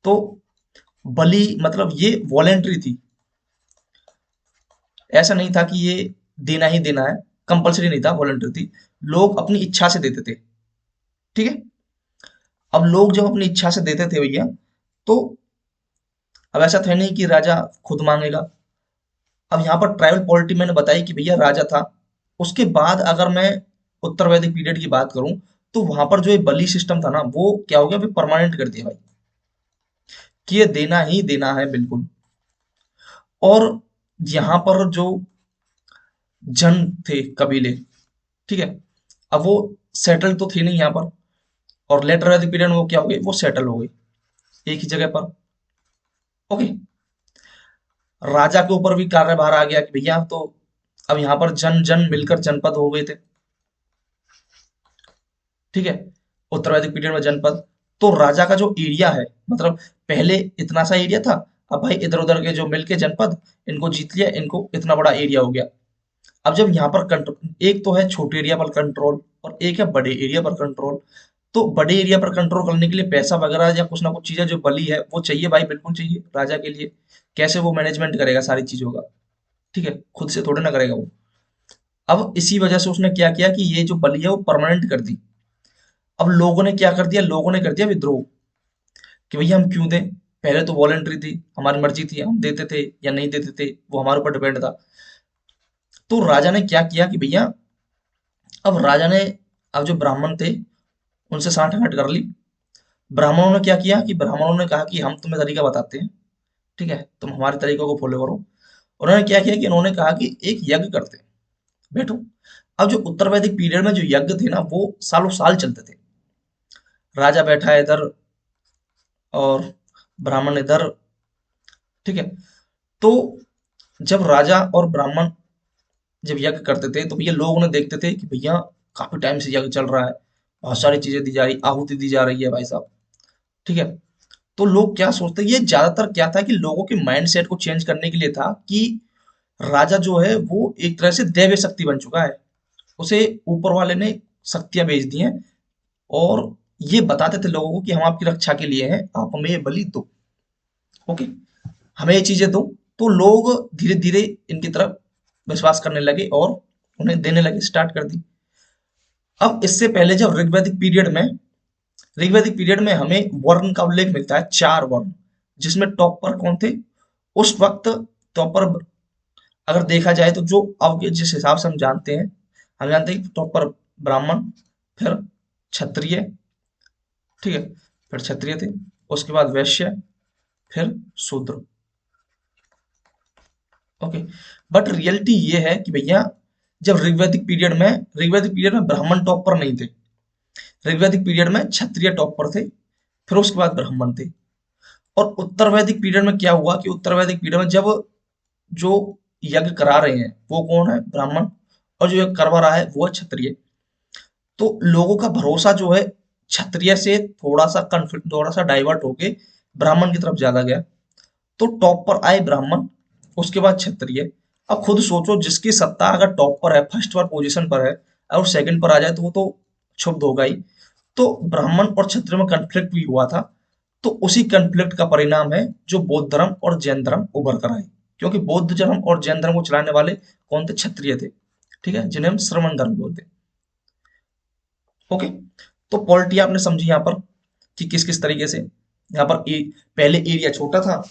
तो बलि मतलब ये वॉलेंट्री थी, ऐसा नहीं था कि ये देना ही देना है, कंपलसरी नहीं था, वॉलेंट्री थी, लोग अपनी इच्छा से देते थे, ठीक है। अब लोग जब अपनी इच्छा से देते थे भैया, तो अब ऐसा था नहीं कि राजा खुद मांगेगा। अब यहाँ पर ट्राइबल पॉलिटी मैंने बताई कि भैया राजा था, उसके बाद अगर मैं उत्तर वैदिक पीरियड की बात करूं, तो वहां पर जो ये बलि सिस्टम था ना, वो क्या हो गया, फिर परमानेंट कर दिया भाई, कि ये देना ही देना है बिल्कुल। और यहाँ पर जो जन थे कबीले, ठीक है, अब वो सेटल तो थे नहीं यहाँ पर, और लेटर वैदिक पीरियड में वो क्या हो गए, वो सेटल हो गए एक ही जगह पर। ओके। राजा के ऊपर भी कार्यभार आ गया कि भैया, तो अब यहाँ पर जन जन मिलकर जनपद हो गए थे, ठीक है, उत्तर वैदिक पीरियड में जनपद। तो राजा का जो एरिया है, मतलब पहले इतना सा एरिया था, अब भाई इधर उधर के जो मिलके जनपद, इनको जीत लिया, इनको इतना बड़ा एरिया हो गया। अब जब यहाँ पर कंट्रोल, एक तो है छोटे एरिया पर कंट्रोल और एक है बड़े एरिया पर कंट्रोल। तो बड़े एरिया पर कंट्रोल करने के लिए पैसा वगैरह या कुछ ना कुछ चीजें जो बली है वो चाहिए भाई, बिल्कुल चाहिए राजा के लिए। कैसे वो मैनेजमेंट करेगा सारी चीजों का? ठीक है, खुद से थोड़े ना करेगा वो। अब इसी वजह से उसने क्या किया कि ये जो बलि है वो परमानेंट कर दी। अब लोगों ने क्या कर दिया, लोगों ने कर दिया विद्रोह, कि भैया हम क्यों दें, पहले तो वॉलेंट्री थी, हमारी मर्जी थी, हम देते थे या नहीं देते थे, वो हमारे ऊपर डिपेंड था। तो राजा ने क्या किया कि भैया, अब राजा ने, अब जो ब्राह्मण थे उनसे सांठ-गांठ कर ली। ब्राह्मणों ने क्या किया कि ब्राह्मणों ने कहा कि हम तुम्हें तरीका बताते हैं, ठीक है, तुम हमारे तरीकों को फॉलो करो। उन्होंने क्या किया कि उन्होंने कहा कि एक यज्ञ करते हैं, बैठो। अब जो उत्तर वैदिक पीरियड में जो यज्ञ थे ना, वो सालों साल चलते थे। राजा बैठा है इधर और ब्राह्मण इधर, ठीक है। तो जब राजा और ब्राह्मण जब यज्ञ करते थे, तो भैया लोग उन्हें देखते थे कि भैया काफी टाइम से यज्ञ चल रहा है, बहुत सारी चीजें दी जा रही, आहुति दी जा रही है भाई साहब, ठीक है। तो लोग क्या सोचते, ये ज्यादातर क्या था कि लोगों के माइंड सेट को चेंज करने के लिए था कि राजा जो है वो एक तरह से दैवीय शक्ति बन चुका है, उसे ऊपर वाले ने शक्तियां भेज दी हैं, और ये बताते थे लोगों को कि हम आपकी रक्षा के लिए हैं, आप हमें ये बलि दो। ओके, हमें ये चीजें दो। तो लोग धीरे धीरे इनकी तरफ विश्वास करने लगे और उन्हें देने लगे, स्टार्ट कर दी। अब इससे पहले जब ऋग्वैदिक पीरियड में हमें वर्ण का उल्लेख मिलता है, 4 वर्ण, जिसमें टॉप पर कौन थे उस वक्त? टॉप पर अगर देखा जाए तो जो अब के जिस हिसाब से हम जानते हैं कि टॉप पर ब्राह्मण, फिर क्षत्रिय, ठीक है, फिर क्षत्रिय थे, उसके बाद वैश्य, फिर शूद्र। ओके। बट रियलिटी ये है कि भैया, जब ऋग्वैदिक पीरियड में ब्राह्मण टॉप पर नहीं थे, ऋग्वैदिक पीरियड में क्षत्रिय टॉप पर थे, फिर उसके बाद ब्राह्मण थे। और उत्तर वैदिक पीरियड में क्या हुआ कि उत्तर वैदिक पीरियड में जब जो यज्ञ करा रहे हैं वो कौन है? ब्राह्मण। और जो करवा रहा है वो है क्षत्रिय। तो लोगों का भरोसा जो है क्षत्रिय से थोड़ा सा डाइवर्ट होके ब्राह्मण की तरफ ज्यादा गया। तो टॉप पर आए ब्राह्मण, उसके बाद क्षत्रिय। अब खुद सोचो, जिसकी सत्ता अगर टॉप पर है, फर्स्ट पर पोजीशन पर है, और सेकंड पर आ जाए तो वो तो क्षुब्ध होगा ही। तो ब्राह्मण और क्षत्रिय में कन्फ्लिक्ट भी हुआ था। तो उसी कन्फ्लिक्ट का परिणाम है जो बौद्ध धर्म और जैन धर्म उभर कर आए। क्योंकि बौद्ध धर्म और जैन धर्म को चलाने वाले कौन थे? क्षत्रिय थे। ठीक है, जिन्हें हम श्रमण धर्म बोलते हैं। ओके। तो पॉलिटी आपने समझी यहाँ पर कि किस किस तरीके से यहाँ पर पहले एरिया छोटा था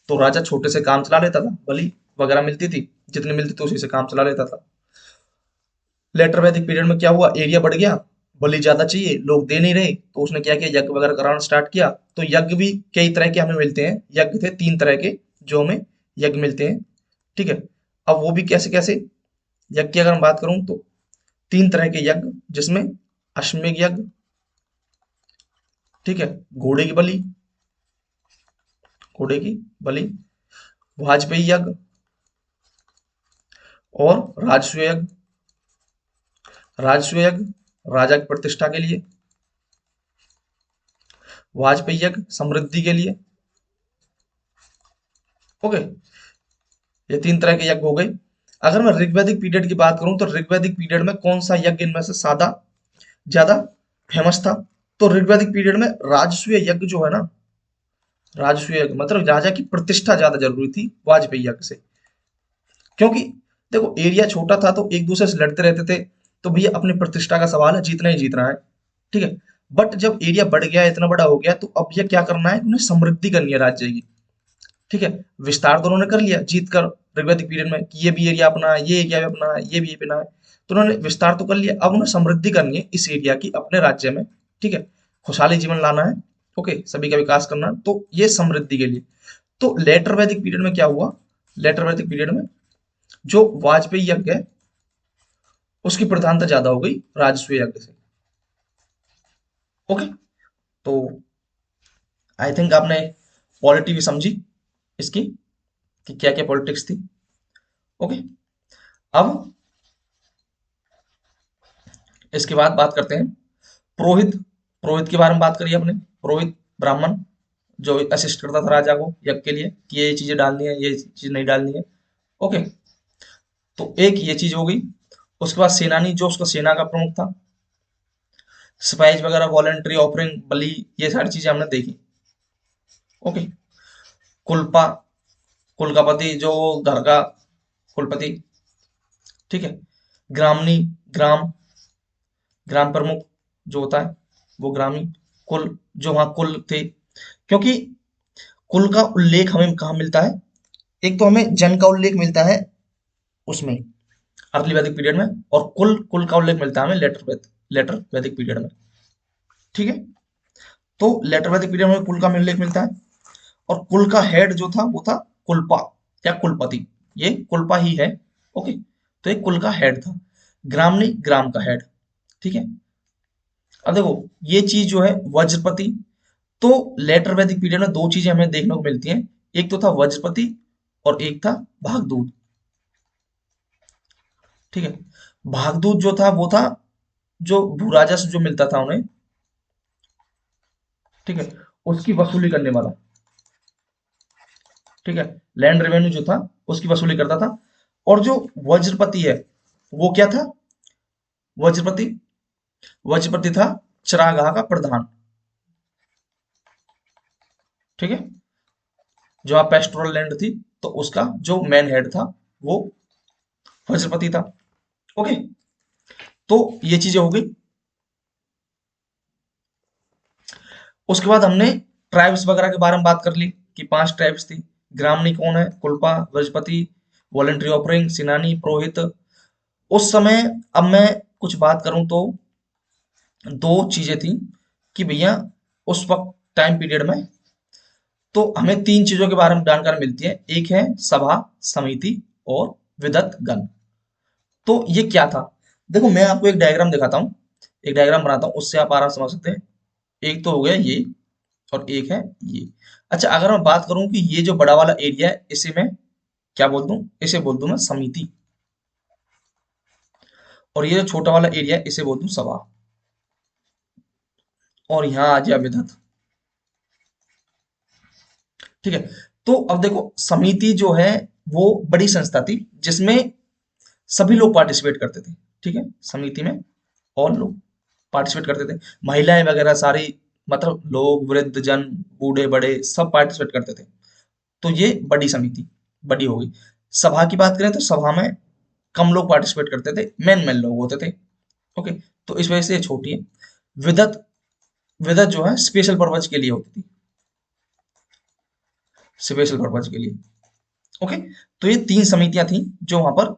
तो राजा छोटे से काम चला लेता था, बलि वगैरह मिलती थी, जितनी मिलती थी उसी से काम चला लेता था। लेटर वैदिक पीरियड में क्या हुआ? एरिया बढ़ गया, बलि ज्यादा चाहिए, लोग दे नहीं रहे, तो उसने क्या किया? यज्ञ वगैरह कराना स्टार्ट किया। तो यज्ञ भी कई तरह के हमें मिलते हैं। यज्ञ थे 3 तरह के जो हमें यज्ञ मिलते हैं। ठीक है। अब वो भी कैसे कैसे? यज्ञ की अगर मैं बात करूं तो 3 तरह के यज्ञ, जिसमें अश्वमेध यज्ञ, ठीक है, घोड़े की बलि, घोड़े की बलि, वाजपेयी यज्ञ और राजस्व यज्ञ। राजस्व यज्ञ राजा की प्रतिष्ठा के लिए, वाजपेयी यज्ञ समृद्धि के लिए। ओके, ये 3 तरह के यज्ञ हो गए। अगर मैं ऋग्वैदिक पीरियड की बात करूं तो ऋग्वैदिक पीरियड में कौन सा यज्ञ इनमें से सादा ज्यादा फेमस था? तो ऋग्वैदिक पीरियड में राजसूय यज्ञ जो है ना, राजसूय यज्ञ मतलब राजा की प्रतिष्ठा ज्यादा जरूरी थी वाजपेयी यज्ञ से। क्योंकि देखो, एरिया छोटा था तो एक दूसरे से लड़ते रहते थे, तो भैया अपनी प्रतिष्ठा का सवाल है, जीतना ही जीतना है। ठीक है। बट जब एरिया बढ़ गया, इतना बड़ा हो गया, तो अब ये क्या करना है? उन्हें समृद्धि करनी है राज्य की। ठीक है। विस्तार तो उन्होंने कर लिया जीत कर ऋग्वैदिक पीरियड में, कि ये भी एरिया अपना है, ये एरिया भी अपना है, ये भी अपना है। तो उन्होंने विस्तार तो कर लिया, अब उन्हें समृद्धि करनी है इस एरिया की अपने राज्य में। ठीक है। खुशहाली जीवन लाना है। ओके, सभी का विकास करना है, तो ये समृद्धि के लिए। तो लेटर वैदिक पीरियड में क्या हुआ? लेटर वैदिक पीरियड में जो वाजपेयी यज्ञ है उसकी प्रधानता ज्यादा हो गई राजस्व यज्ञ से। ओके। तो आई थिंक आपने पॉलिटी भी समझी इसकी, कि क्या क्या पॉलिटिक्स थी। ओके। अब इसके बाद बात करते हैं पुरोहित। पुरोहित के बारे में बात करिए आपने। पुरोहित ब्राह्मण जो असिस्ट करता था राजा को यज्ञ के लिए, कि ये चीजें डालनी है, ये चीज नहीं डालनी है। ओके। तो एक ये चीज हो गई। उसके बाद सेनानी, जो उसका सेना का प्रमुख था। स्पाइस वगैरह, वॉलेंट्री ऑफरिंग, बलि, ये सारी चीजें हमने देखी। ओके। कुलपा, कुलकापति जो घर का कुलपति। ठीक है। ग्रामनी, ग्राम, ग्राम प्रमुख जो होता है वो ग्रामी। कुल, जो वहां कुल थे। क्योंकि कुल का उल्लेख हमें कहाँ मिलता है? एक तो हमें जन का उल्लेख मिलता है उसमें, अर्ली वैदिक पीरियड में, और कुल कुल का उल्लेख मिलता है हमें लेटर वैदिक पीरियड में। ठीक है। तो लेटर वैदिक पीरियड में कुल का उल्लेख मिलता है। और कुल का हेड जो था वो था कुलपा या कुलपति। ये कुलपा ही है। ओके। तो एक कुल का हेड था। ग्राम नहीं, ग्राम का हेड। ठीक है। अब देखो, ये चीज जो है वज्रपति। तो लेटर वैदिक पीरियड में 2 चीजें हमें देखने को मिलती हैं। एक तो था वज्रपति और एक था भागदूत। ठीक है। भागदूत जो था वो था जो भूराजस्व जो मिलता था उन्हें, ठीक है, उसकी वसूली करने वाला। ठीक है। लैंड रेवेन्यू जो था उसकी वसूली करता था। और जो वज्रपति है वो क्या था? वज्रपति, वज्रपति था चरागाह का प्रधान। ठीक है। जो आप पेस्टोरल लैंड थी तो उसका जो मैन हेड था वो वज्रपति था। ओके। तो ये चीजें हो गई। उसके बाद हमने ट्राइब्स वगैरह के बारे में बात कर ली कि 5 ट्राइब्स थी। ग्रामनी कौन है? कुलपा, वज्रपति, वॉलेंट्री ऑफरिंग, सिनानी, पुरोहित। उस समय, अब मैं कुछ बात करूं तो 2 चीजें थी कि भैया उस वक्त टाइम पीरियड में तो हमें 3 चीजों के बारे में जानकारी मिलती है। एक है सभा समिति और विदत गण। तो ये क्या था? देखो, मैं आपको एक डायग्राम दिखाता हूँ, एक डायग्राम बनाता हूँ, उससे आप आराम से समझ सकते हैं। एक तो हो गया ये, और एक है ये। अच्छा, अगर मैं बात करूं कि ये जो बड़ा वाला एरिया है, इसे मैं क्या बोल दूं? इसे बोल दूं मैं समिति। और ये जो छोटा वाला एरिया है इसे बोल दूं सभा, और यहाँ आ गया विधत। ठीक है। तो अब देखो समिति जो है वो बड़ी संस्था थी जिसमें सभी लोग पार्टिसिपेट करते थे। ठीक है, समिति में और लोग पार्टिसिपेट करते थे, महिलाएं वगैरह सारी, मतलब लोग, वृद्ध जन, बूढ़े बड़े सब पार्टिसिपेट करते थे। तो ये बड़ी समिति, बड़ी हो गई। सभा की बात करें तो सभा में कम लोग पार्टिसिपेट करते थे, मेन मेन लोग होते थे। ओके, तो इस वजह से ये छोटी है। विदत, विदत जो है स्पेशल पर्पज के लिए होती थी, स्पेशल पर्पज के लिए। ओके, तो ये तीन समितियां थी जो वहां पर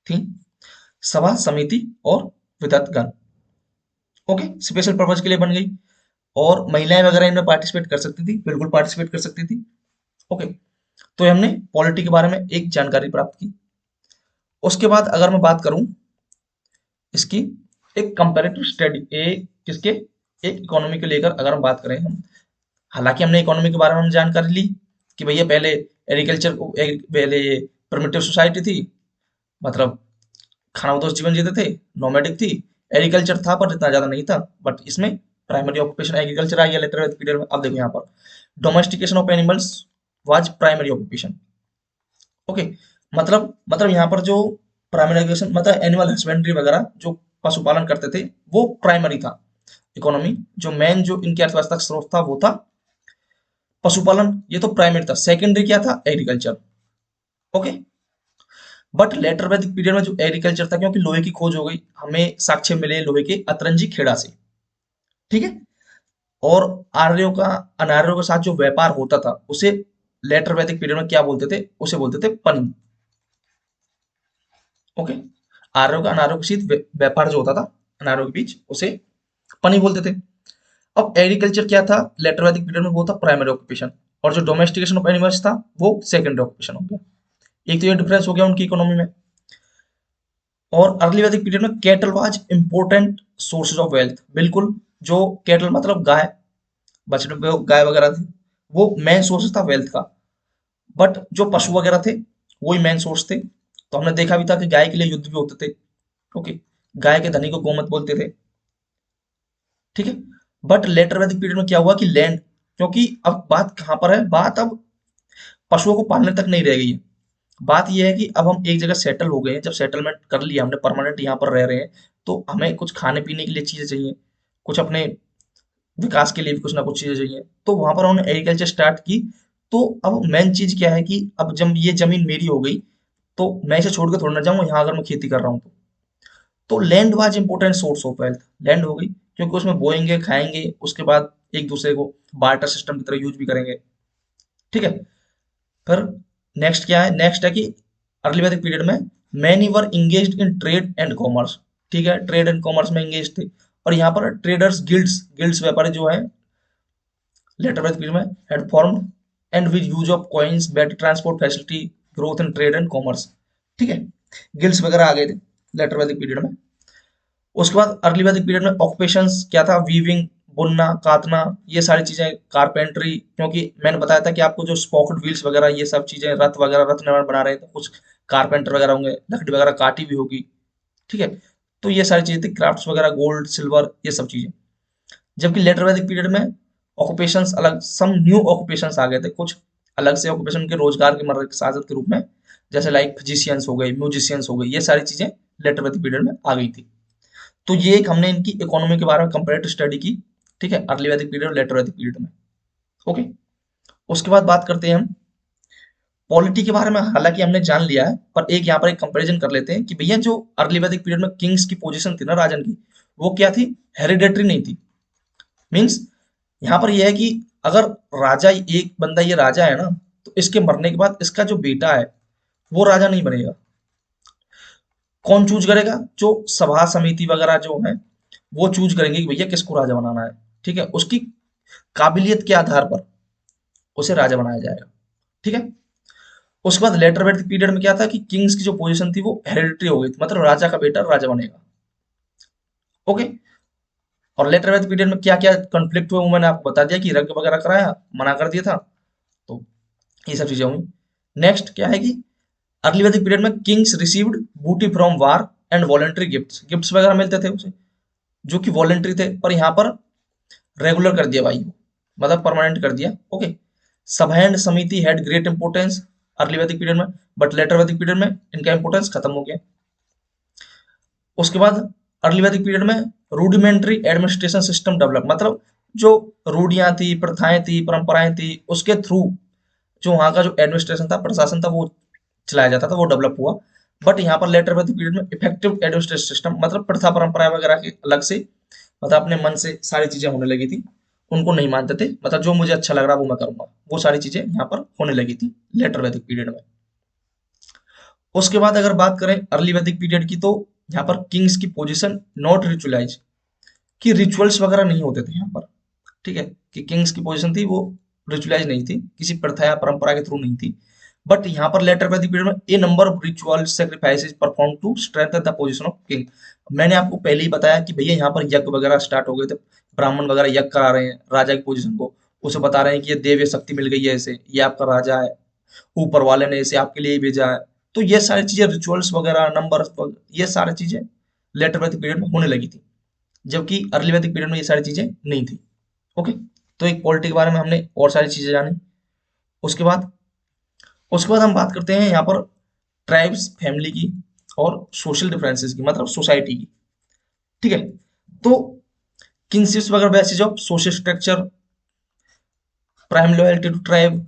थी, सभा, समिति और विदत गण। ओके, स्पेशल पर्पज के लिए बन गई। और महिलाएं वगैरह इनमें पार्टिसिपेट कर सकती थी, बिल्कुल पार्टिसिपेट कर सकती थी। ओके, तो हमने पॉलिटी के बारे में एक जानकारी प्राप्त की। उसके बाद अगर मैं बात करूं इसकी, एक कंपैरेटिव स्टडी, एक किसके, एक इकोनॉमी को लेकर अगर हम बात करें हम, हालांकि हमने इकोनॉमी के बारे में हम जानकारी ली कि भैया पहले एग्रीकल्चर को, पहले ये प्रिमिटिव सोसाइटी थी, मतलब खानाबदोश जीवन जीते थे, नोमैडिक थी। एग्रीकल्चर था पर इतना ज्यादा नहीं था, बट इसमें प्राइमरी ऑक्यूपेशन एग्रीकल्चर आ गया लेटर पीरियड में। अब देखो यहाँ पर domestication of animals was primary occupation. Okay, मतलब यहाँ पर जो प्राइमरी ऑक्यूपेशन मतलब एनिमल हस्बेंड्री वगैरह जो पशुपालन करते थे वो प्राइमरी था। इकोनॉमी जो मेन जो इनकी अर्थव्यवस्था का स्रोत था वो था पशुपालन, ये तो प्राइमरी था। सेकेंडरी क्या था, agriculture. Okay, but later Vedic period में जो एग्रीकल्चर था, क्योंकि लोहे की खोज हो गई, हमें साक्ष्य मिले लोहे के अतरंजी खेड़ा से। ठीक है, और आर्यों का अनार्यों के साथ जो व्यापार होता था उसे लेटर वैदिक पीरियड में क्या बोलते थे, उसे बोलते थे पनी। ओके, आर्यों का अनार्यों के साथ व्यापार जो होता था अनार्यों के बीच, उसे पनी बोलते थे। अब एग्रीकल्चर क्या था लेटर वैदिक पीरियड में, वो था प्राइमरी ऑक्यूपेशन, और जो डोमेस्टिकेशन ऑफ एनिमल्स था वो सेकेंडरी ऑक्यूपेशन हो गया। एक तो ये डिफरेंस हो गया उनकी इकोनॉमी में। और अर्ली वैदिक पीरियड में cattle was important sources of wealth, बिल्कुल। जो कैटल मतलब गाय, बछड़े गाय वगैरह थी, वो मेन सोर्स था वेल्थ का। बट जो पशु वगैरह थे वही मेन सोर्स थे। तो हमने देखा भी था कि गाय के लिए युद्ध भी होते थे। ओके, गाय के धनी को गोमत बोलते थे। ठीक है, बट लेटर वैदिक पीरियड में क्या हुआ कि लैंड, क्योंकि अब बात कहाँ पर है, बात अब पशुओं को पालने तक नहीं रह गई है। बात यह है कि अब हम एक जगह सेटल हो गए हैं, जब सेटलमेंट कर लिया हमने, परमानेंट यहाँ पर रह रहे हैं, तो हमें कुछ खाने पीने के लिए चीजें चाहिए, कुछ अपने विकास के लिए भी कुछ ना कुछ चीजें चाहिए। तो वहां पर उन्होंने एग्रीकल्चर स्टार्ट की। तो अब मेन चीज क्या है कि अब जब ये जमीन मेरी हो गई तो मैं इसे छोड़ के थोड़ा ना जाऊंगा यहाँ, अगर मैं खेती कर रहा हूँ तो land was important source of wealth, land हो गई, क्योंकि उसमें बोएंगे खाएंगे, उसके बाद एक दूसरे को बार्टर सिस्टम की तरह यूज भी करेंगे। ठीक है, फिर नेक्स्ट क्या है, नेक्स्ट है कि अर्ली वैदिक पीरियड में many were engaged in trade and commerce. ठीक है, ट्रेड एंड कॉमर्स में इंगेज थे। और यहाँ पर ट्रेडर्स गिल्ड्स, गिल्ड्स व्यापारी जो है लेटर वैदिक पीरियड में had formed and with use of coins, better transport facility, growth in trade and commerce. ठीक है, गिल्ड्स वगैरह आ गए थे लेटर वैदिक पीरियड में। उसके बाद अर्ली वैदिक पीरियड में ऑक्यूपेशंस क्या था, वीविंग, बुनना, काटना, ये सारी चीजें, कारपेंट्री, क्योंकि मैंने बताया था कि आपको जो स्पोकड व्हील्स वगैरह ये सब चीजें, रथ वगैरह, रथ निर्माण बना रहे थे, कुछ कारपेंटर वगैरह होंगे, लकड़ी वगैरह काटी भी होगी। ठीक है, तो ये सारी चीजें थी, क्राफ्ट्स वगैरह, गोल्ड सिल्वर, ये सब चीजें। जबकि लेटर वैदिक पीरियड में ऑक्यूपेशंस अलग, सम न्यू ऑक्यूपेशंस आ गए थे, कुछ अलग से ऑक्यूपेशन के रोजगार के मर्द साधन के रूप में, जैसे लाइक फिजिशियंस हो गए, म्यूजिशियंस हो गए, ये सारी चीजें लेटर वैदिक पीरियड में आ गई थी। तो ये एक हमने इनकी इकोनॉमी के बारे में कंपेरेटिव स्टडी की। ठीक है, अर्ली वैदिक पीरियड और लेटर वैदिक पीरियड में। ओके, उसके बाद बात करते हैं हम पॉलिटी के बारे में। हालांकि हमने जान लिया है, पर एक यहाँ पर एक कंपैरिजन कर लेते हैं कि भैया जो अर्ली वैदिक पीरियड में किंग्स की पोजीशन थी ना, राजन की, वो क्या थी, हेरिडेटरी नहीं थी। मीन्स यहाँ पर यह है कि अगर राजा, एक बंदा ये राजा है ना, तो इसके मरने के बाद इसका जो बेटा है वो राजा नहीं बनेगा। कौन चूज करेगा, जो सभा समिति वगैरह जो है वो चूज करेंगे कि भैया किसको राजा बनाना है। ठीक है, उसकी काबिलियत के आधार पर उसे राजा बनाया जाएगा। ठीक है, उसके बाद लेटर वैदिक पीरियड में क्या था कि किंग्स की जो पोजीशन थी वो हेरिडिटरी हो गई थी, मतलब राजा का बेटा राजा बनेगा। ओके, और लेटर वैदिक पीरियड में क्या क्या कॉन्फ्लिक्ट हुए वो मैंने आपको बता दिया कि यज्ञ वगैरह कराया, मना कर दिया था। तो ये सब चीजें हुई। नेक्स्ट क्या है कि अर्ली वैदिक पीरियड में किंग्स रिसीव्ड बूटी from war and voluntary gifts, gifts वगैरह मिलते थे उसे जो कि वॉलेंट्री थे, पर यहाँ पर रेगुलर कर दिया भाई, मतलब परमानेंट कर दिया। ओके, सब हैंड समिति हैड ग्रेट इंपोर्टेंस अर्ली वैदिक पीरियड में, बट लेटर वैदिक पीरियड में इनका इंपोर्टेंस खत्म हो गया। उसके बाद अर्ली वैदिक पीरियड में रूडिमेंट्री एडमिनिस्ट्रेशन सिस्टम डेवलप, मतलब जो रूढ़ियां थी, प्रथाएं थी, परंपराएं थी, उसके थ्रू जो वहां का जो एडमिनिस्ट्रेशन था, प्रशासन था, वो चलाया जाता था, वो डेवलप हुआ। बट यहाँ पर लेटर वैदिक पीरियड में इफेक्टिव एडमिनिस्ट्रेशन सिस्टम, मतलब प्रथा परंपरा वगैरह की अलग से, मतलब अपने मन से सारी चीजें होने लगी थी, उनको नहीं मानते थे, मतलब जो मुझे अच्छा लग रहा है वो मैं करूंगा, वो सारी चीजें यहाँ पर होने लगी थी लेटर वैदिक पीरियड में। उसके बाद अगर बात करें अर्ली वैदिक पीरियड की, तो यहाँ पर किंग्स की पोजीशन नॉट रिचुअलाइज, कि रिचुअल्स वगैरह नहीं होते थे यहाँ पर, ठीक है, कि किंग्स की पोजीशन थी वो रिचुअलाइज नहीं थी, किसी प्रथा या परंपरा के थ्रू नहीं थी। बट यहाँ पर लेटर वैदिक पीरियड में a number of ritual sacrifices perform to strengthen the position of king. मैंने आपको पहले ही बताया कि भैया यहाँ पर यज्ञ वगैरह स्टार्ट हो गए थे, ब्राह्मण वगैरह यज्ञ करा रहे हैं राजा की पोजीशन को, उसे बता रहे हैं कि ये देव, ये शक्ति मिल गई है इसे, ये आपका राजा है, ऊपर वाले ने इसे आपके लिए ही भेजा है। तो ये सारी चीजें रिचुअल्स वगैरह, नंबर, ये सारी चीजें लेटर वैदिक पीरियड में होने लगी थी, जबकि अर्ली वैदिक पीरियड में ये सारी चीजें नहीं थी। ओके, तो एक पॉलिटी के बारे में हमने और सारी चीजें जानी। उसके बाद हम बात करते हैं यहाँ पर ट्राइब्स, फैमिली की और सोशल डिफरेंसेस की, मतलब सोसाइटी की, ठीक है। तो किंगशिप्स वगैरह basis of social structure, prime loyalty to tribe,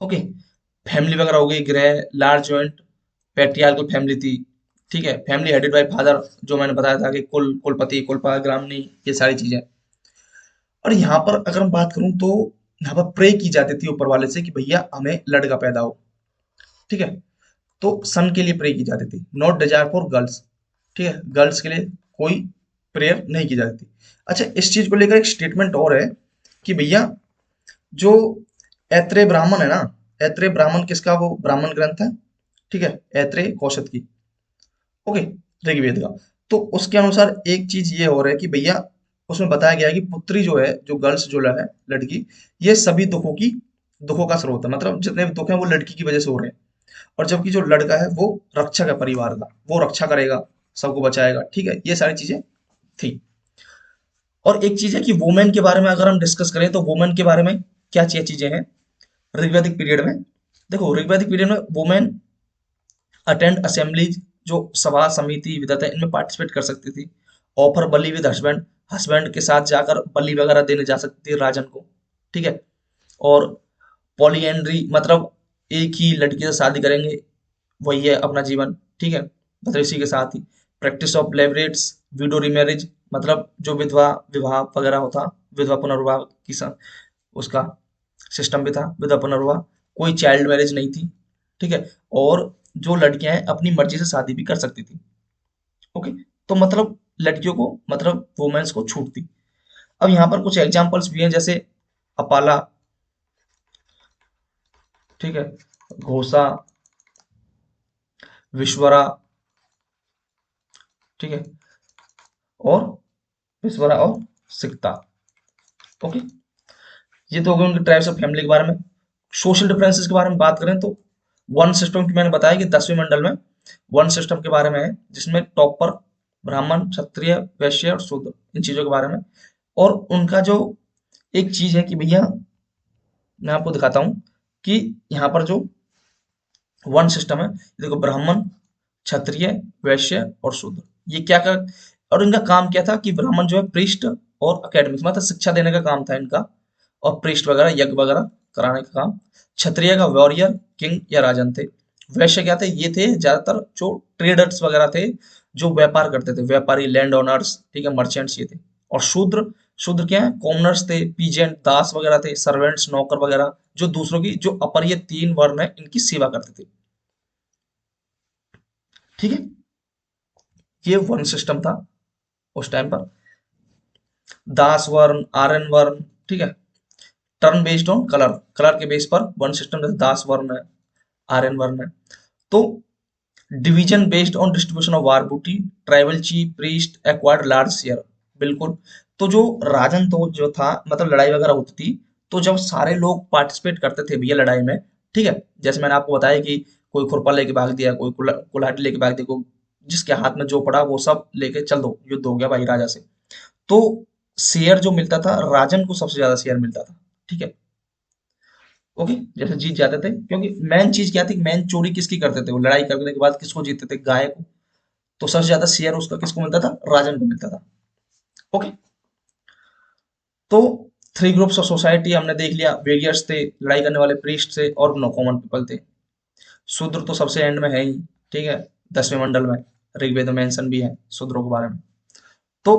okay, family वगैरह हो गई, गृह, लार्ज जॉइंट पैट्रियार्कल फैमिली थी, ठीक है, फैमिली हेडेड बाय फादर, जो मैंने बताया था कि कुलपति, कुलपा, ग्रामनी, ये सारी चीजें। और यहाँ पर अगर हम बात करूं तो यहाँ पर प्रे की जाती थी ऊपर वाले से कि भैया हमें लड़का पैदा हो, ठीक है, तो सन के लिए प्रे की जाती थी, नॉट डिजायर फॉर गर्ल्स, ठीक है, गर्ल्स के लिए कोई प्रेयर नहीं की जाती थी। अच्छा, इस चीज को लेकर एक स्टेटमेंट और है कि भैया जो ऐत्रेय ब्राह्मण है ना, ऐत्रेय ब्राह्मण किसका, वो ब्राह्मण ग्रंथ है, ठीक है, ऐत्रेय कौशत की, ओके, ऋग्वेद का। तो उसके अनुसार एक चीज ये हो रहा है कि भैया उसमें बताया गया है कि पुत्री जो है, जो गर्ल्स जो है, लड़की, ये सभी दुखों का स्रोत है, मतलब जितने भी दुख है वो लड़की की वजह से हो रहे हैं। और जबकि जो लड़का है वो रक्षक है परिवार का, वो रक्षा करेगा, सबको बचाएगा, ठीक है, ये सारी चीजें थी। और एक चीज है कि वुमेन के बारे में अगर हम डिस्कस करें तो वुमेन के बारे में क्या चीजें हैं ऋग्वैदिक पीरियड में। देखो, ऋग्वैदिक पीरियड में वुमेन अटेंड असेंबलीज, जो सभा समिति विधाता है, इनमें पार्टिसिपेट कर सकती थी। Offer Bali with husband, husband के साथ जाकर बलि वगैरह देने जा सकती थी राजन को, ठीक है। और पॉलीएंड्री, मतलब एक ही लड़की से शादी करेंगे, वही है अपना जीवन, ठीक है, मतलब इसी के साथ ही। प्रैक्टिस ऑफ लेवरेट्स, विडो रिमैरिज, मतलब जो विधवा विवाह वगैरह होता, विधवा पुनर्विवाह की उसका सिस्टम भी था, विधवा पुनर्विवाह, कोई चाइल्ड मैरिज नहीं थी, ठीक है। और जो लड़कियां हैं अपनी मर्जी से शादी भी कर सकती थी, ओके। तो मतलब लड़कियों को, मतलब वुमेन्स को छूट थी। अब यहाँ पर कुछ एग्जांपल्स भी हैं, जैसे अपाला, ठीक है, घोषा, विश्वरा, ठीक है, और विश्वरा और सिकता, ओके। ये तो हो गए उनके ट्राइब्स ऑफ फैमिली के बारे में। सोशल डिफरेंसेस के बारे में बात करें तो वन सिस्टम की मैंने बताया कि 10वें मंडल में वन सिस्टम के बारे में है, जिसमें टॉप पर ब्राह्मण, क्षत्रिय, वैश्य और शूद्र, इन चीजों के बारे में। और उनका जो एक चीज है कि भैया मैं आपको दिखाता हूँ कि यहाँ पर जो वन सिस्टम है, देखो, ब्राह्मण, क्षत्रिय, वैश्य और शूद्र, ये क्या कर, और इनका काम क्या था कि ब्राह्मण जो है प्रीस्ट और अकेडमिक्स, मतलब शिक्षा देने का काम था इनका, और प्रीस्ट वगैरह यज्ञ वगैरह कराने का काम। क्षत्रिय का वॉरियर, किंग या राजन थे। वैश्य क्या थे, ये थे ज्यादातर जो ट्रेडर्स वगैरह थे, जो व्यापार करते थे, व्यापारी, लैंड ओनर्स, ठीक है, मर्चेंट्स, ये थे। और शूद्र, शूद्र क्या है, कॉमनर्स थे, पीजेंट, दास वगैरह थे, सर्वेंट्स, नौकर वगैरह, जो दूसरों की, जो अपर ये 3 वर्ण है इनकी सेवा करते थे, ठीक है। ये वन सिस्टम था उस टाइम पर। दास वर्ण, आर्यन वर्ण, ठीक है, turn based on colour, colour के बेस पर वन सिस्टम, जैसे दास वर्ण है, आर्यन वर्ण है। तो division based on distribution of war booty, tribal chief priest acquired large share, बिल्कुल। तो जो राजन तो जो था, मतलब लड़ाई वगैरह होती थी, तो जब सारे लोग पार्टिसिपेट करते थे भैया लड़ाई में, ठीक है, जैसे मैंने आपको बताया कि कोई खुरपा लेके भाग दिया, कोई कुल्हाड़ी लेके भाग दिया, कोई जिसके हाथ में जो पड़ा वो सब लेके चल दो, युद्ध हो गया भाई राजा से। तो शेयर जो मिलता था, राजन को सबसे ज्यादा शेयर मिलता था। ठीक है, ओके, जैसे जीत जाते थे, क्योंकि मेन चीज क्या थी, मेन चोरी किसकी करते थे वो, लड़ाई करने के बाद किसको जीतते थे, गाय को। तो सबसे ज्यादा शेयर उसका किसको मिलता था, राजन को मिलता था। ओके, तो थ्री ग्रुप्स ऑफ सोसाइटी हमने देख लिया, वेरियर्स थे, लड़ाई करने वाले प्रीस्ट थे, और नो कॉमन पीपल थे। शूद्र तो सबसे एंड में है ही, ठीक है, 10वें मंडल में ऋग्वेद में मेंशन भी है शूद्रों के बारे में। तो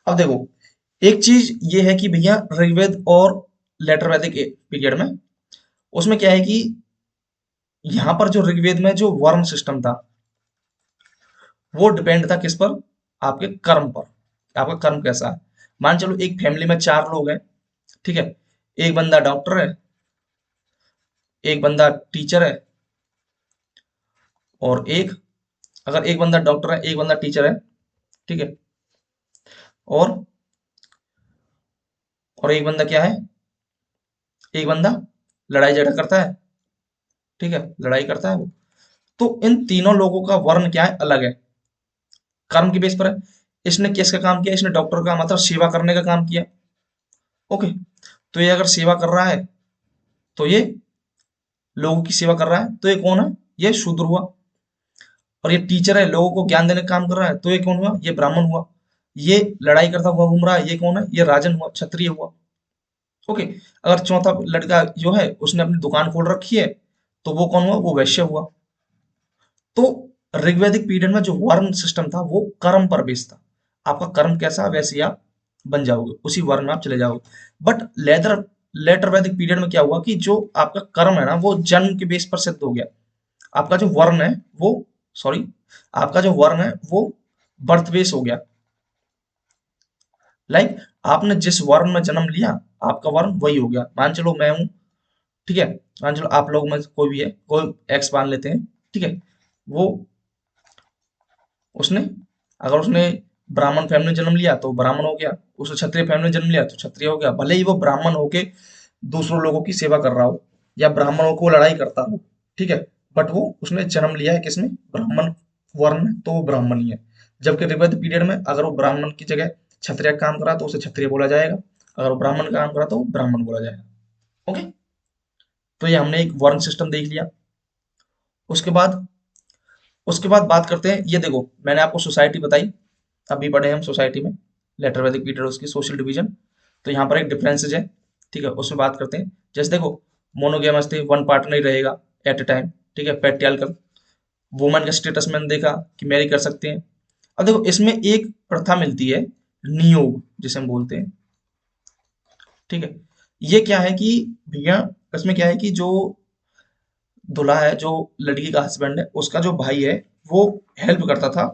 अब देखो, एक चीज ये है कि भैया ऋग्वेद और लेटर वैदिक पीरियड में, उसमें क्या है कि यहाँ पर जो ऋग्वेद में जो वर्ण सिस्टम था, वो डिपेंड था किस पर, आपके कर्म पर, आपका कर्म कैसा है। मान चलो एक फैमिली में 4 लोग हैं, ठीक है, एक बंदा डॉक्टर है, एक बंदा टीचर है, और एक, अगर एक बंदा डॉक्टर है, एक बंदा टीचर है, ठीक है, और एक बंदा क्या है, एक बंदा लड़ाई झगड़ा करता है, ठीक है, लड़ाई करता है वो। तो इन तीनों लोगों का वर्ण क्या है, अलग है, कर्म के बेस पर है। इसने किसका काम किया, इसने डॉक्टर का मतलब सेवा करने का काम किया। ओके, तो ये अगर सेवा कर रहा है, तो ये लोगों की सेवा कर रहा है, तो ये कौन है, ये शूद्र हुआ। और ये टीचर है, लोगों को ज्ञान देने का काम कर रहा है, तो ये कौन हुआ, ये ब्राह्मण हुआ। ये लड़ाई करता हुआ घूम रहा है, ये कौन है, ये राजन हुआ, क्षत्रिय हुआ। ओके, अगर चौथा लड़का जो है उसने अपनी दुकान खोल रखी है, तो वो कौन हुआ, वो वैश्य हुआ। तो ऋग्वैदिक पीरियड में जो वर्ण सिस्टम था वो कर्म पर बेस्ड था। आपका कर्म कैसा, वैसे ही आप बन जाओगे, उसी वर्ण में आप चले जाओगे। But later letter Vedic period में क्या हुआ कि जो आपका कर्म है ना, वो जन्म के बेस पर सिद्ध हो गया। आपका जो वर्ण है वो, सॉरी, आपका जो वर्ण है वो बर्थ बेस हो गया। लाइक आपने जिस वर्ण में जन्म लिया, आपका वर्ण वही हो गया। मान चलो मैं हूं, ठीक है, मान चलो आप लोग में से कोई भी है, कोई एक्स मान लेते हैं, ठीक है, वो, उसने, अगर उसने ब्राह्मण फैमिली में जन्म लिया तो ब्राह्मण हो गया, उसने क्षत्रिय फैमिली में जन्म लिया तो क्षत्रिय हो गया, भले ही वो ब्राह्मण होके दूसरों लोगों की सेवा कर रहा हो, या ब्राह्मणों को लड़ाई करता हो, ठीक है, बट वो उसने जन्म लिया है किसमें, ब्राह्मण वर्ण में, तो वो ब्राह्मण ही है। जबकि ऋग्वेद पीरियड में अगर वो ब्राह्मण की जगह क्षत्रिय काम करा तो उसे क्षत्रिय बोला जाएगा, अगर वो ब्राह्मण का काम करा तो ब्राह्मण बोला जाएगा। ओके, तो ये हमने एक वर्ण सिस्टम देख लिया। उसके बाद, बात करते हैं, ये देखो मैंने आपको सोसाइटी बताई, अभी पढ़े हम सोसाइटी में, लेटर वैदिक पीरियड उसकी सोशल डिवीजन। तो यहाँ पर एक डिफरेंसेज है, ठीक है, उसमें बात करते हैं। जैसे देखो, मोनोगेमस थे, वन पार्टनर ही रहेगा एट ए टाइम, ठीक है, पैट्रियार्कल। वुमेन का स्टेटस मैंने देखा कि मैरी कर सकते हैं। अब देखो इसमें एक प्रथा मिलती है, नियोग जिसे हम बोलते हैं, ठीक है। ये क्या है कि भैया, इसमें क्या है कि जो दूल्हा है, जो लड़की का हस्बैंड है, उसका जो भाई है, वो हेल्प करता था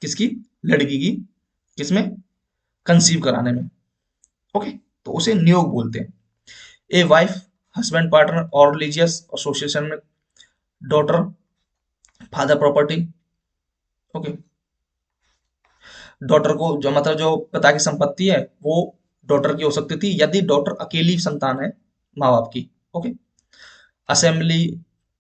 किसकी, लड़की की, किसमें, कंसीव कराने में। ओके, तो उसे नियोग बोलते हैं। ए वाइफ, हस्बैंड, पार्टनर और रिलीजियस एसोसिएशन में, daughter, father property. Okay, daughter को जो मतलब जो पिता की संपत्ति है वो डॉटर की हो सकती थी, यदि डॉटर अकेली संतान है माँ बाप की। ओके, असेंबली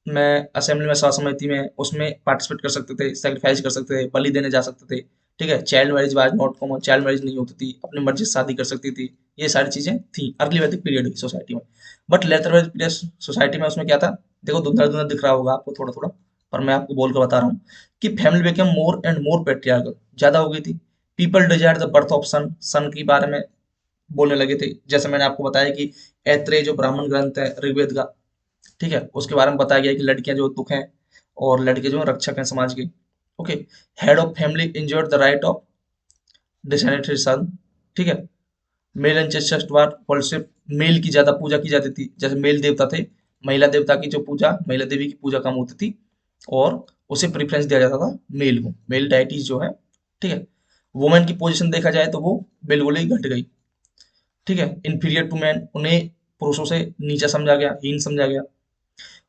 असेंबली में, सभा समिति में, उसमें पार्टिसिपेट कर सकते थे, सेक्रीफाइस कर सकते थे, बलि देने जा सकते थे, ठीक है। Child marriage was not common, child marriage नहीं होती थी, अपनी मर्जी से शादी कर सकती थी। ये सारी चीजें थी अर्ली वैदिक पीरियड की सोसाइटी में। But later Vedic period society में उसमें क्या था, देखो धुंधला धुंधला दिख रहा होगा आपको थोड़ा थोड़ा, पर मैं आपको बोल कर बता रहा हूँ कि family became more and more patriarchal, ज्यादा हो गई थी। People desire the birth of son, son के बारे में बोलने लगे थे। जैसे मैंने आपको बताया कि ऐत्रेय जो ब्राह्मण ग्रंथ है ऋग्वेद का, ठीक है, उसके बारे में बताया गया कि लड़कियां जो दुख हैं, और लड़के जो हैं रक्षक हैं समाज के। Okay, head of family enjoyed the right of descendant son, ठीक है। मेल एंसेस्टर वर्शिप, मेल की ज्यादा पूजा की जाती थी, जैसे मेल देवता थे, महिला देवता की जो पूजा, महिला देवी की पूजा कम होती थी, और उसे प्रेफरेंस दिया जाता था मेल को, मेल डाइटीज जो है, ठीक है। वुमेन की पोजीशन देखा जाए तो वो बिल्कुल ही घट गई, ठीक है, इन्फीरियर टू मैन, उन्हें पुरुषों से नीचा समझा गया, हीन समझा गया।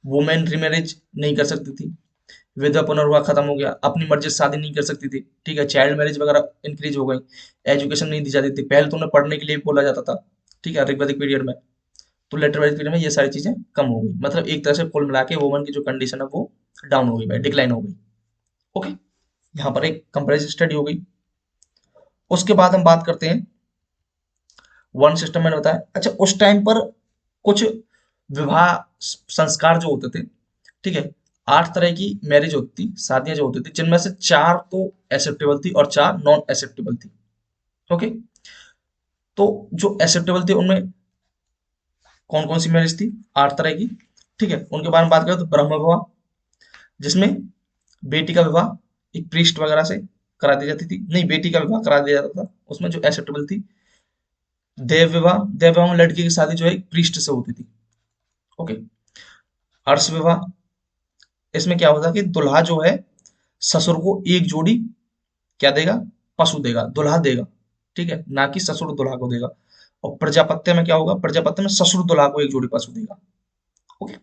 वुमेन रीमैरिज नहीं कर सकती थी, विधवा पुनर्विवाह खत्म हो गया, अपनी मर्जी से शादी नहीं कर सकती थी, ठीक है। चाइल्ड मैरिज वगैरह इंक्रीज हो गई, एजुकेशन नहीं दी जाती थी, पहले तो उन्हें पढ़ने के लिए भी बोला जाता था, ठीक है, ऋग्वैदिक पीरियड में। तो लेटर वैदिक पीरियड में ये सारी चीजें कम हो गई, मतलब एक तरह से कुल मिला के वुमन की जो कंडीशन है वो डाउन हो गई भाई, डिक्लाइन हो गई। ओके, यहाँ पर एक कंपैरिजन स्टडी हो गई। उसके बाद हम बात करते हैं वन सिस्टम, मैंने बताया। अच्छा, उस टाइम पर कुछ विवाह संस्कार जो होते थे, ठीक है, 8 तरह की मैरिज होती थी, शादियां जो होती थी, जिनमें से 4 तो एक्सेप्टेबल थी और 4 नॉन एक्सेप्टेबल थी। ओके, तो जो एक्सेप्टेबल थी उनमें कौन कौन सी मैरिज थी? 8 तरह की, ठीक है। उनके बारे में बात करें तो ब्रह्म विवाह, जिसमें बेटी का विवाह एक प्रीस्ट वगैरह से करा दी जाती थी, नहीं, बेटी का विवाह करा दिया जाता था, उसमें जो एक्सेप्टेबल थी। देव विवाह, देव विवाह में लड़की की शादी जो है एक प्रीस्ट से होती थी। ओके। हर्ष विवाह, इसमें क्या होता है कि दुल्हा जो है ससुर को एक जोड़ी क्या देगा? पशु देगा, दुल्हा देगा, ठीक है, ना कि ससुर दुल्हा को देगा। और प्रजापत्य में क्या होगा? प्रजापत्य में ससुर दुल्हा को एक जोड़ी पशु देगा। ओके।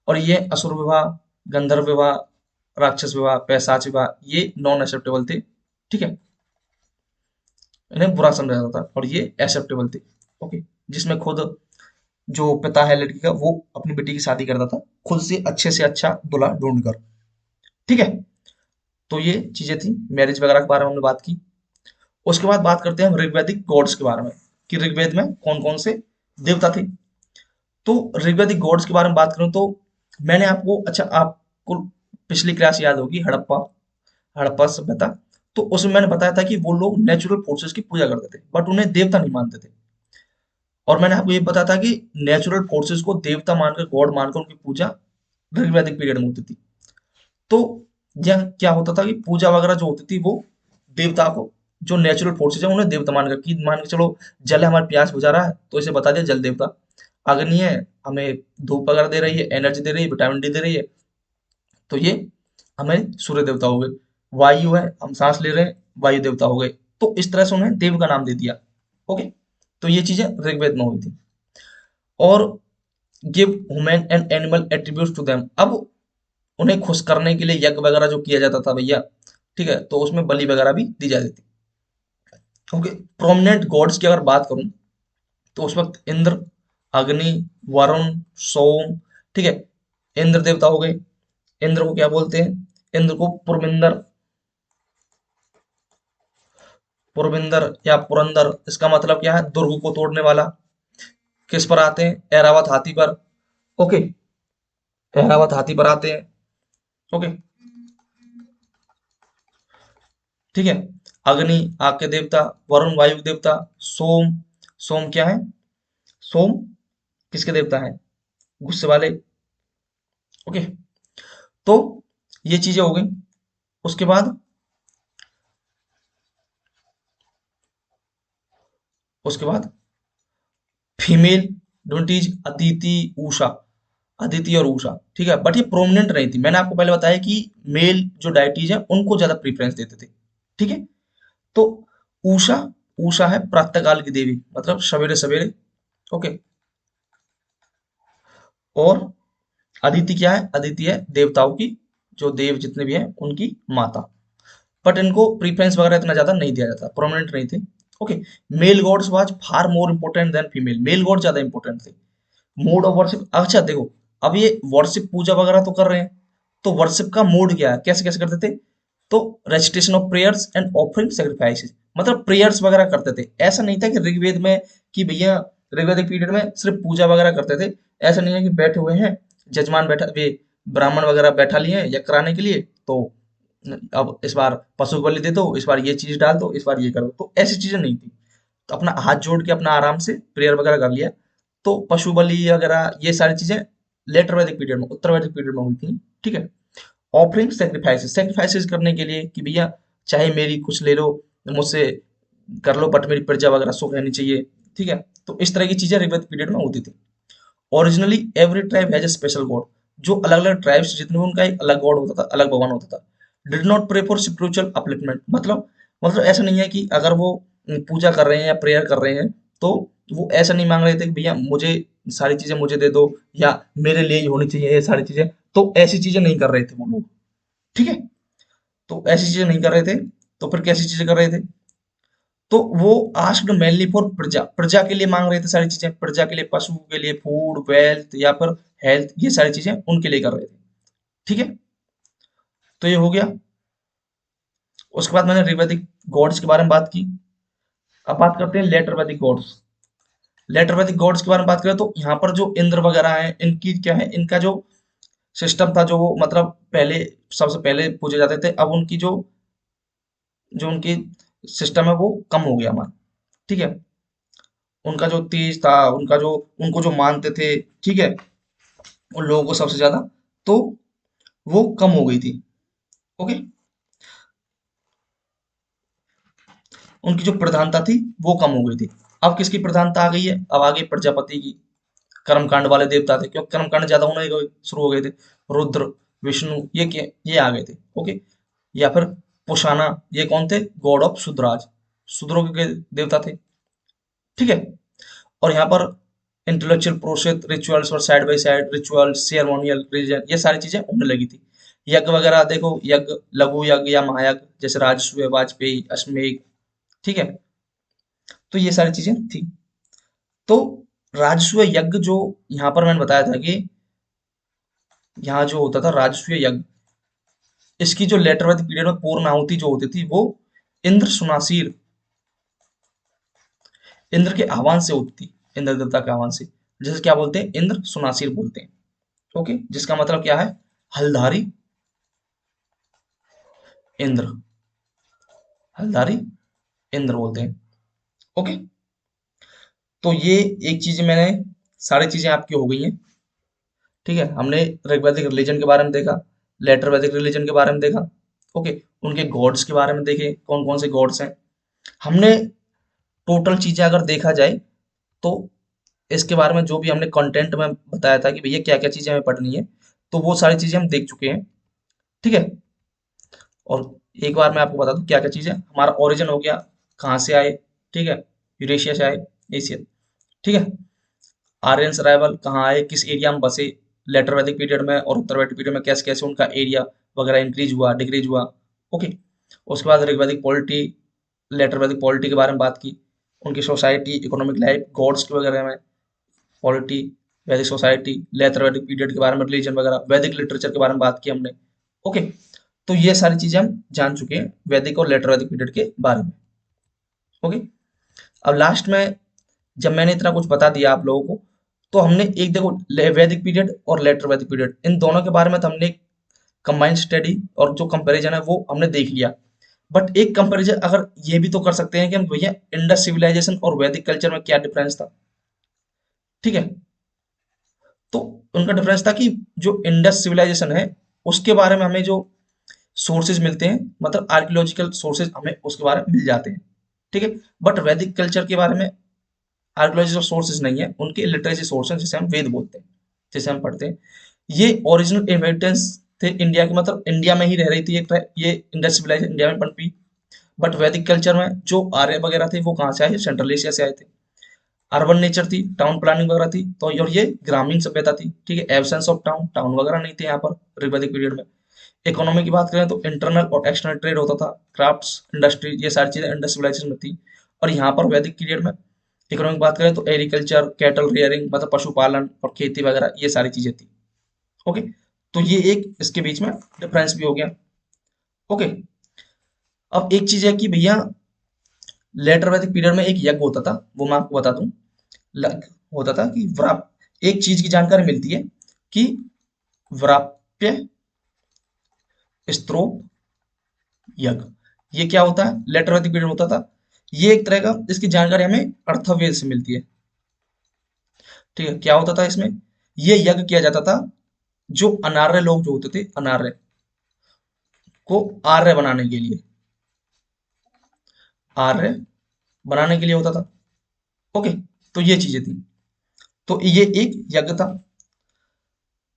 और ये असुर विवाह, गंधर्व विवाह, राक्षस विवाह, पैशाच विवाह, ये नॉन एक्सेप्टेबल थे, ठीक है, इन्हें बुरा समझा जाता था, और ये एक्सेप्टेबल थे। ओके, जिसमें खुद जो पिता है लड़की का, वो अपनी बेटी की शादी करता था खुद से अच्छा दूल्हा ढूंढकर, ठीक है। तो ये चीजें थी, मैरिज वगैरह के बारे में हमने बात की। उसके बाद बात करते हैं हम ऋग्वैदिक गॉड्स के बारे में, कि ऋग्वेद में कौन कौन से देवता थे। तो ऋग्वैदिक गॉड्स के बारे में बात करूं तो मैंने आपको, अच्छा, आपको पिछली क्लास याद होगी, हड़प्पा, हड़प्पा सभ्यता, तो उसमें मैंने बताया था कि वो लोग नेचुरल फोर्सेस की पूजा करते थे, बट उन्हें देवता नहीं मानते थे। और मैंने आपको ये बताया था कि नेचुरल फोर्सेस को देवता मानकर, गॉड मानकर उनकी पूजा ऋग्वैदिक पीरियड में होती थी। तो यह क्या होता था कि पूजा वगैरह जो होती थी वो देवता को, जो नेचुरल फोर्सेज है उन्हें देवता मानकर, कि मान के चलो जल है, हमारी प्यास बुझा रहा है, तो इसे बता दिया जल देवता। अग्नि है, हमें धूप वगैरह दे रही है, एनर्जी दे रही है, विटामिन डी दे रही है, तो ये हमें सूर्य देवता हो गए। वायु है, हम सांस ले रहे हैं, वायु देवता हो गए। तो इस तरह से उन्हें देव का नाम दे दिया। ओके, तो ये चीजें ऋग्वेद में हुई थी। और give human and animal attributes to them, अब उन्हें खुश करने के लिए यज्ञ वगैरह जो किया जाता था भैया, ठीक है, तो उसमें बलि वगैरह भी दी जाती थी। ओके, प्रोमिनेंट गॉड्स की अगर बात करूं तो उस वक्त इंद्र, अग्नि, वरुण, सोम, ठीक है, इंद्र देवता हो गए। इंद्र को क्या बोलते हैं? इंद्र को पुरमिंदर, पुरविंदर या पुरंदर, इसका मतलब क्या है? दुर्ग को तोड़ने वाला। किस पर आते हैं? ऐरावत हाथी पर। ओके, ऐरावत हाथी पर आते हैं। ओके, ठीक है। अग्नि आग के देवता, वरुण वायु के देवता, सोम, सोम क्या है? सोम किसके देवता है? गुस्से वाले। ओके, तो ये चीजें हो गई। उसके बाद, उसके बाद फीमेल डिविनिटीज अदिति, उषा, अदिति और उषा, ठीक है, बट ये प्रोमिनेंट नहीं थी। मैंने आपको पहले बताया कि मेल जो डायटीज है उनको ज्यादा प्रीफरेंस देते थे, ठीक है। तो उषा, उषा है प्रातःकाल की देवी, मतलब सवेरे सवेरे। ओके, और अदिति क्या है? अदिति है देवताओं की, जो देव जितने भी हैं उनकी माता। बट इनको प्रीफरेंस वगैरह इतना ज्यादा नहीं दिया जाता, प्रोमिनेंट नहीं थे। Okay, male gods was far more important than female, male god ज्यादा इंपोर्टेंट थे। मोड ऑफ वर्शिप, अच्छा देखो, अब ये वर्शिप पूजा वगैरह तो कर रहे हैं, तो वर्शिप का मोड क्या है, कैसे कैसे करते थे? तो recitation of prayers and offering sacrifices, मतलब प्रेयर्स वगैरह करते थे। ऐसा नहीं था कि ऋग्वेद में, कि भैया ऋग्वेदिक पीरियड में सिर्फ पूजा वगैरह करते थे। ऐसा नहीं है कि बैठे हुए हैं, जजमान बैठा, वे ब्राह्मण वगैरह बैठा लिए हैं या कराने के लिए, तो अब इस बार पशु बलि दे दो, इस बार ये चीज डाल दो, इस बार ये कर दो, तो ऐसी चीजें नहीं थी। तो अपना हाथ जोड़ के अपना आराम से प्रेयर वगैरह कर लिया। तो पशु बलि वगैरह ये सारी चीजें लेटर वैदिक पीरियड में, उत्तर वैदिक पीरियड में हुई थी, ठीक है। ऑफरिंग सेक्रीफाइसेस, सेक्रीफाइसेस करने के लिए कि भैया चाहे मेरी कुछ ले लो, मुझसे कर लो, बट मेरी प्रजा वगैरह सुख रहनी चाहिए, ठीक है। तो इस तरह की चीजें ऋग्वेद पीरियड में होती थी। Originally every tribe has a special God, जो अलग अलग ट्राइब्स जितने भी, उनका एक अलग गॉड होता था, अलग भगवान होता था। Did not pray for spiritual upliftment, मतलब ऐसा नहीं है कि अगर वो पूजा कर रहे हैं या प्रेयर कर रहे हैं, तो वो ऐसा नहीं मांग रहे थे कि भैया मुझे सारी चीजें मुझे दे दो, या मेरे लिए ही होनी चाहिए ये सारी चीजें, तो ऐसी चीजें नहीं कर रहे थे वो लोग, ठीक है। तो ऐसी चीजें नहीं कर रहे थे, तो फिर कैसी चीजें कर रहे थे? तो वो आस्क्ड मेनली फॉर प्रजा, प्रजा के लिए मांग रहे थे सारी चीजें, प्रजा के लिए, पशु के लिए फूड, वेल्थ, या फिर हेल्थ, ये सारी चीजें उनके लिए कर रहे थे, ठीक है। तो ये हो गया। उसके बाद मैंने ऋग्वैदिक गॉड्स के बारे में बात की। अब बात करते हैं लेटर वैदिक गॉड्स। लेटर वैदिक गॉड्स के बारे में बात करें तो यहाँ पर जो इंद्र वगैरह हैं, इनकी क्या है, इनका जो सिस्टम था, जो वो मतलब पहले सबसे पहले पूजे जाते थे, अब उनकी जो जो उनकी सिस्टम है वो कम हो गया हमारा। ठीक है, उनका जो तेज था, उनका जो उनको जो मानते थे, ठीक है, उन लोगों को सबसे ज्यादा, तो वो कम हो गई थी। ओके, उनकी जो प्रधानता थी वो कम हो गई थी। अब किसकी प्रधानता आ गई है? अब आ गई प्रजापति की। कर्मकांड वाले देवता थे, क्योंकि कर्मकांड ज्यादा होने शुरू हो गए थे। रुद्र, विष्णु, ये आ गए थे। ओके, या फिर पुषाना, ये कौन थे? गॉड ऑफ शुद्राज, शूद्रों के देवता थे। ठीक है, और यहाँ पर इंटेलेक्चुअल प्रोसेस, रिचुअल्स और side by side rituals, ceremonial religion, ये सारी चीजें होने लगी थी। यज्ञ वगैरह देखो, यज्ञ, लघु यज्ञ या महायज्ञ, जैसे राजसूय, वाजपेयी, अश्वमेध। ठीक है, तो ये सारी चीजें थी। तो राजसूय यज्ञ जो यहाँ पर मैंने बताया था कि यहाँ जो होता था राजसूय यज्ञ, इसकी जो लेटर वैदिक पीरियड में पूर्ण आहुति जो होती थी वो इंद्र सुनासीर, इंद्र के आह्वान से होती थी, इंद्र देवता के आह्वान से। जैसे क्या बोलते हैं? इंद्र सुनासीर बोलते हैं। ओके, जिसका मतलब क्या है? हलधारी इंद्र, हलधारी इंद्र बोलते हैं। ओके, तो ये एक चीज मैंने, सारी चीजें आपकी हो गई हैं। ठीक है, हमने ऋग्वैदिक रिलीजन के बारे में देखा, लेटर वैदिक रिलीजन के बारे में देखा। ओके, उनके गॉड्स के बारे में देखे, कौन कौन से गॉड्स हैं। हमने टोटल चीजें अगर देखा जाए तो इसके बारे में जो भी हमने कंटेंट में बताया था कि भैया क्या क्या चीजें हमें पढ़नी है, तो वो सारी चीजें हम देख चुके हैं। ठीक है, और एक बार मैं आपको बता दूं क्या क्या चीजें। हमारा ओरिजिन हो गया, कहाँ से आए, ठीक है, यूरेशिया से आए, एशिया। ठीक है, आर्यंस अराइवल कहाँ आए, किस एरिया में बसे, लेटर वैदिक पीरियड में और उत्तर वैदिक पीरियड में कैसे कैसे उनका एरिया वगैरह इंक्रीज हुआ, डिक्रीज हुआ। ओके, उसके बाद ऋग्वैदिक पॉलिटी, लेटर वैदिक पॉलिटी के बारे में बात की, उनकी सोसाइटी, इकोनॉमिक लाइफ, गॉड्स के वगैरह में पॉलिटी, वैदिक सोसाइटी, लेटर वैदिक पीरियड के बारे में, रिलीजन वगैरह, वैदिक लिटरेचर के बारे में बात की हमने। ओके, तो ये सारी चीजें हम जान चुके हैं वैदिक और लेटर वैदिक पीरियड के बारे में। ओके, अब लास्ट में जब मैंने इतना कुछ बता दिया आप लोगों को, तो हमने एक देखो, वैदिक पीरियड और लेटर वैदिक पीरियड, इन दोनों के बारे में तो हमने कंबाइंड स्टडी और जो कंपैरिजन है वो हमने देख लिया। बट एक कंपैरिजन अगर ये भी तो कर सकते हैं कि हम भैया इंडस सिविलाइजेशन और वैदिक कल्चर में क्या डिफरेंस था। ठीक है, तो उनका डिफरेंस था कि जो इंडस सिविलाइजेशन है उसके बारे में हमें जो सोर्सेज मिलते हैं, मतलब आर्कियोलॉजिकल सोर्सेज हमें उसके बारे में मिल जाते हैं। ठीक है, बट वैदिक कल्चर के बारे में आर्कियोलॉजिकल सोर्सेज नहीं है, उनके लिटरेसी सोर्स हैं, जिसे हम वेद बोलते हैं, जिसे हम पढ़ते हैं। ये ओरिजिनल इन्हेरिटेंस थे इंडिया के, मतलब इंडिया में ही रह रही थी, एक ये इंडस सिविलाइजेशन इंडिया में पनपी। बट वैदिक कल्चर में जो आर्य वगैरह थे वो कहाँ से आए? सेंट्रल एशिया से आए थे। अर्बन नेचर थी, टाउन प्लानिंग वगैरह थी, तो और ये ग्रामीण सभ्यता थी। ठीक है, एब्सेंस ऑफ टाउन, टाउन वगैरह नहीं थे यहाँ पर ऋग्वैदिक पीरियड में। इकोनॉमी की बात करें तो इंटरनल और एक्सटर्नल ट्रेड होता था, क्राफ्ट्स, इंडस्ट्री, ये सारी चीजें इंडस सिविलाइजेशन में थी। और यहाँ पर वैदिक पीरियड में इकोनॉमी की बात करें तो एग्रीकल्चर, कैटल रियरिंग, मतलब पशुपालन और खेती वगैरह, ये सारी चीजें थी। ओके, तो ये एक इसके बीच में डिफरेंस भी हो गया। ओके, अब एक चीज है कि भैया लेटर वैदिक पीरियड में एक यज्ञ होता था, वो मैं आपको बता दूं। होता था कि व्राप, एक चीज की जानकारी मिलती है कि व्राप्य स्त्रोत यज्ञ, ये क्या होता है? लेटर वैदिक पीरियड में होता था। ये एक तरह का, इसकी जानकारी हमें अर्थवेद से मिलती है। ठीक है, क्या होता था इसमें? ये यज्ञ किया जाता था, जो अनार्य लोग जो होते थे, अनार्य को आर्य बनाने के लिए, आर्य बनाने के लिए होता था। ओके, तो ये चीजें थी, तो ये एक यज्ञ था।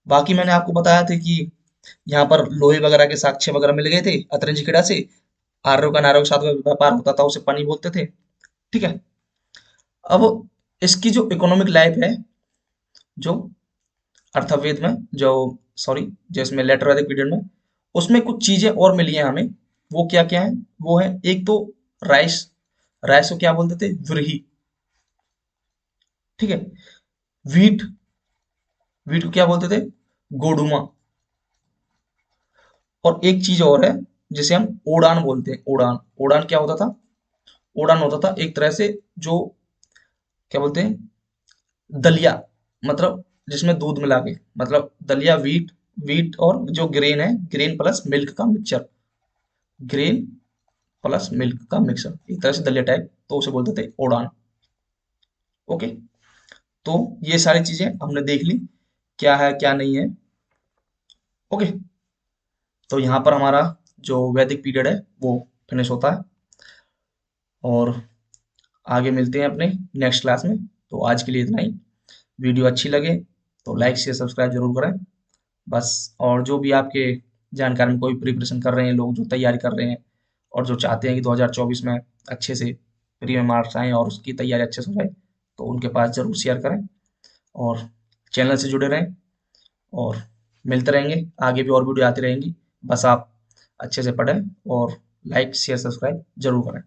बाकी मैंने आपको बताया था कि यहाँ पर लोहे वगैरह के साक्ष्य वगैरह मिल गए थे अतरंजी खेड़ा से। आर्यों का नारों के साथ में व्यापार होता था, उसे पानी बोलते थे। ठीक है, अब इसकी जो इकोनॉमिक लाइफ है, जो अर्थवेद में, जो सॉरी, जिसमें लेटर वैदिक पीरियड में, उसमें कुछ चीजें और मिली हैं हमें। वो क्या क्या है? वो है एक तो राइस, राइस को क्या बोलते थे? व्रीही। ठीक है, वीट, वीट को क्या बोलते थे? गोडुमा। और एक चीज और है जिसे हम उड़ान बोलते हैं। उड़ान, उड़ान क्या होता था? उड़ान होता था एक तरह से जो, क्या बोलते हैं, दलिया, मतलब जिसमें दूध मिला के, मतलब दलिया, वीट, वीट और जो ग्रेन है, ग्रेन प्लस मिल्क का मिक्सचर, ग्रेन प्लस मिल्क का मिक्सर, एक तरह से दलिया टाइप, तो उसे बोलते थे उड़ान। ओके, तो ये सारी चीजें हमने देख ली, क्या है क्या नहीं है। ओके, तो यहाँ पर हमारा जो वैदिक पीरियड है वो फिनिश होता है, और आगे मिलते हैं अपने नेक्स्ट क्लास में। तो आज के लिए इतना ही। वीडियो अच्छी लगे तो लाइक शेयर सब्सक्राइब जरूर करें बस। और जो भी आपके जानकारी में कोई प्रिपरेशन कर रहे हैं लोग, जो तैयारी कर रहे हैं और जो चाहते हैं कि 2024 में अच्छे से प्री में मार्क्स आएँ और उसकी तैयारी अच्छे से हो जाए, तो उनके पास ज़रूर शेयर करें और चैनल से जुड़े रहें, और मिलते रहेंगे, आगे भी और वीडियो आती रहेंगी। बस आप अच्छे से पढ़ें और लाइक शेयर सब्सक्राइब जरूर करें।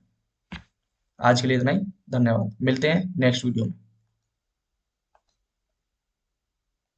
आज के लिए इतना ही। धन्यवाद। मिलते हैं नेक्स्ट वीडियो में।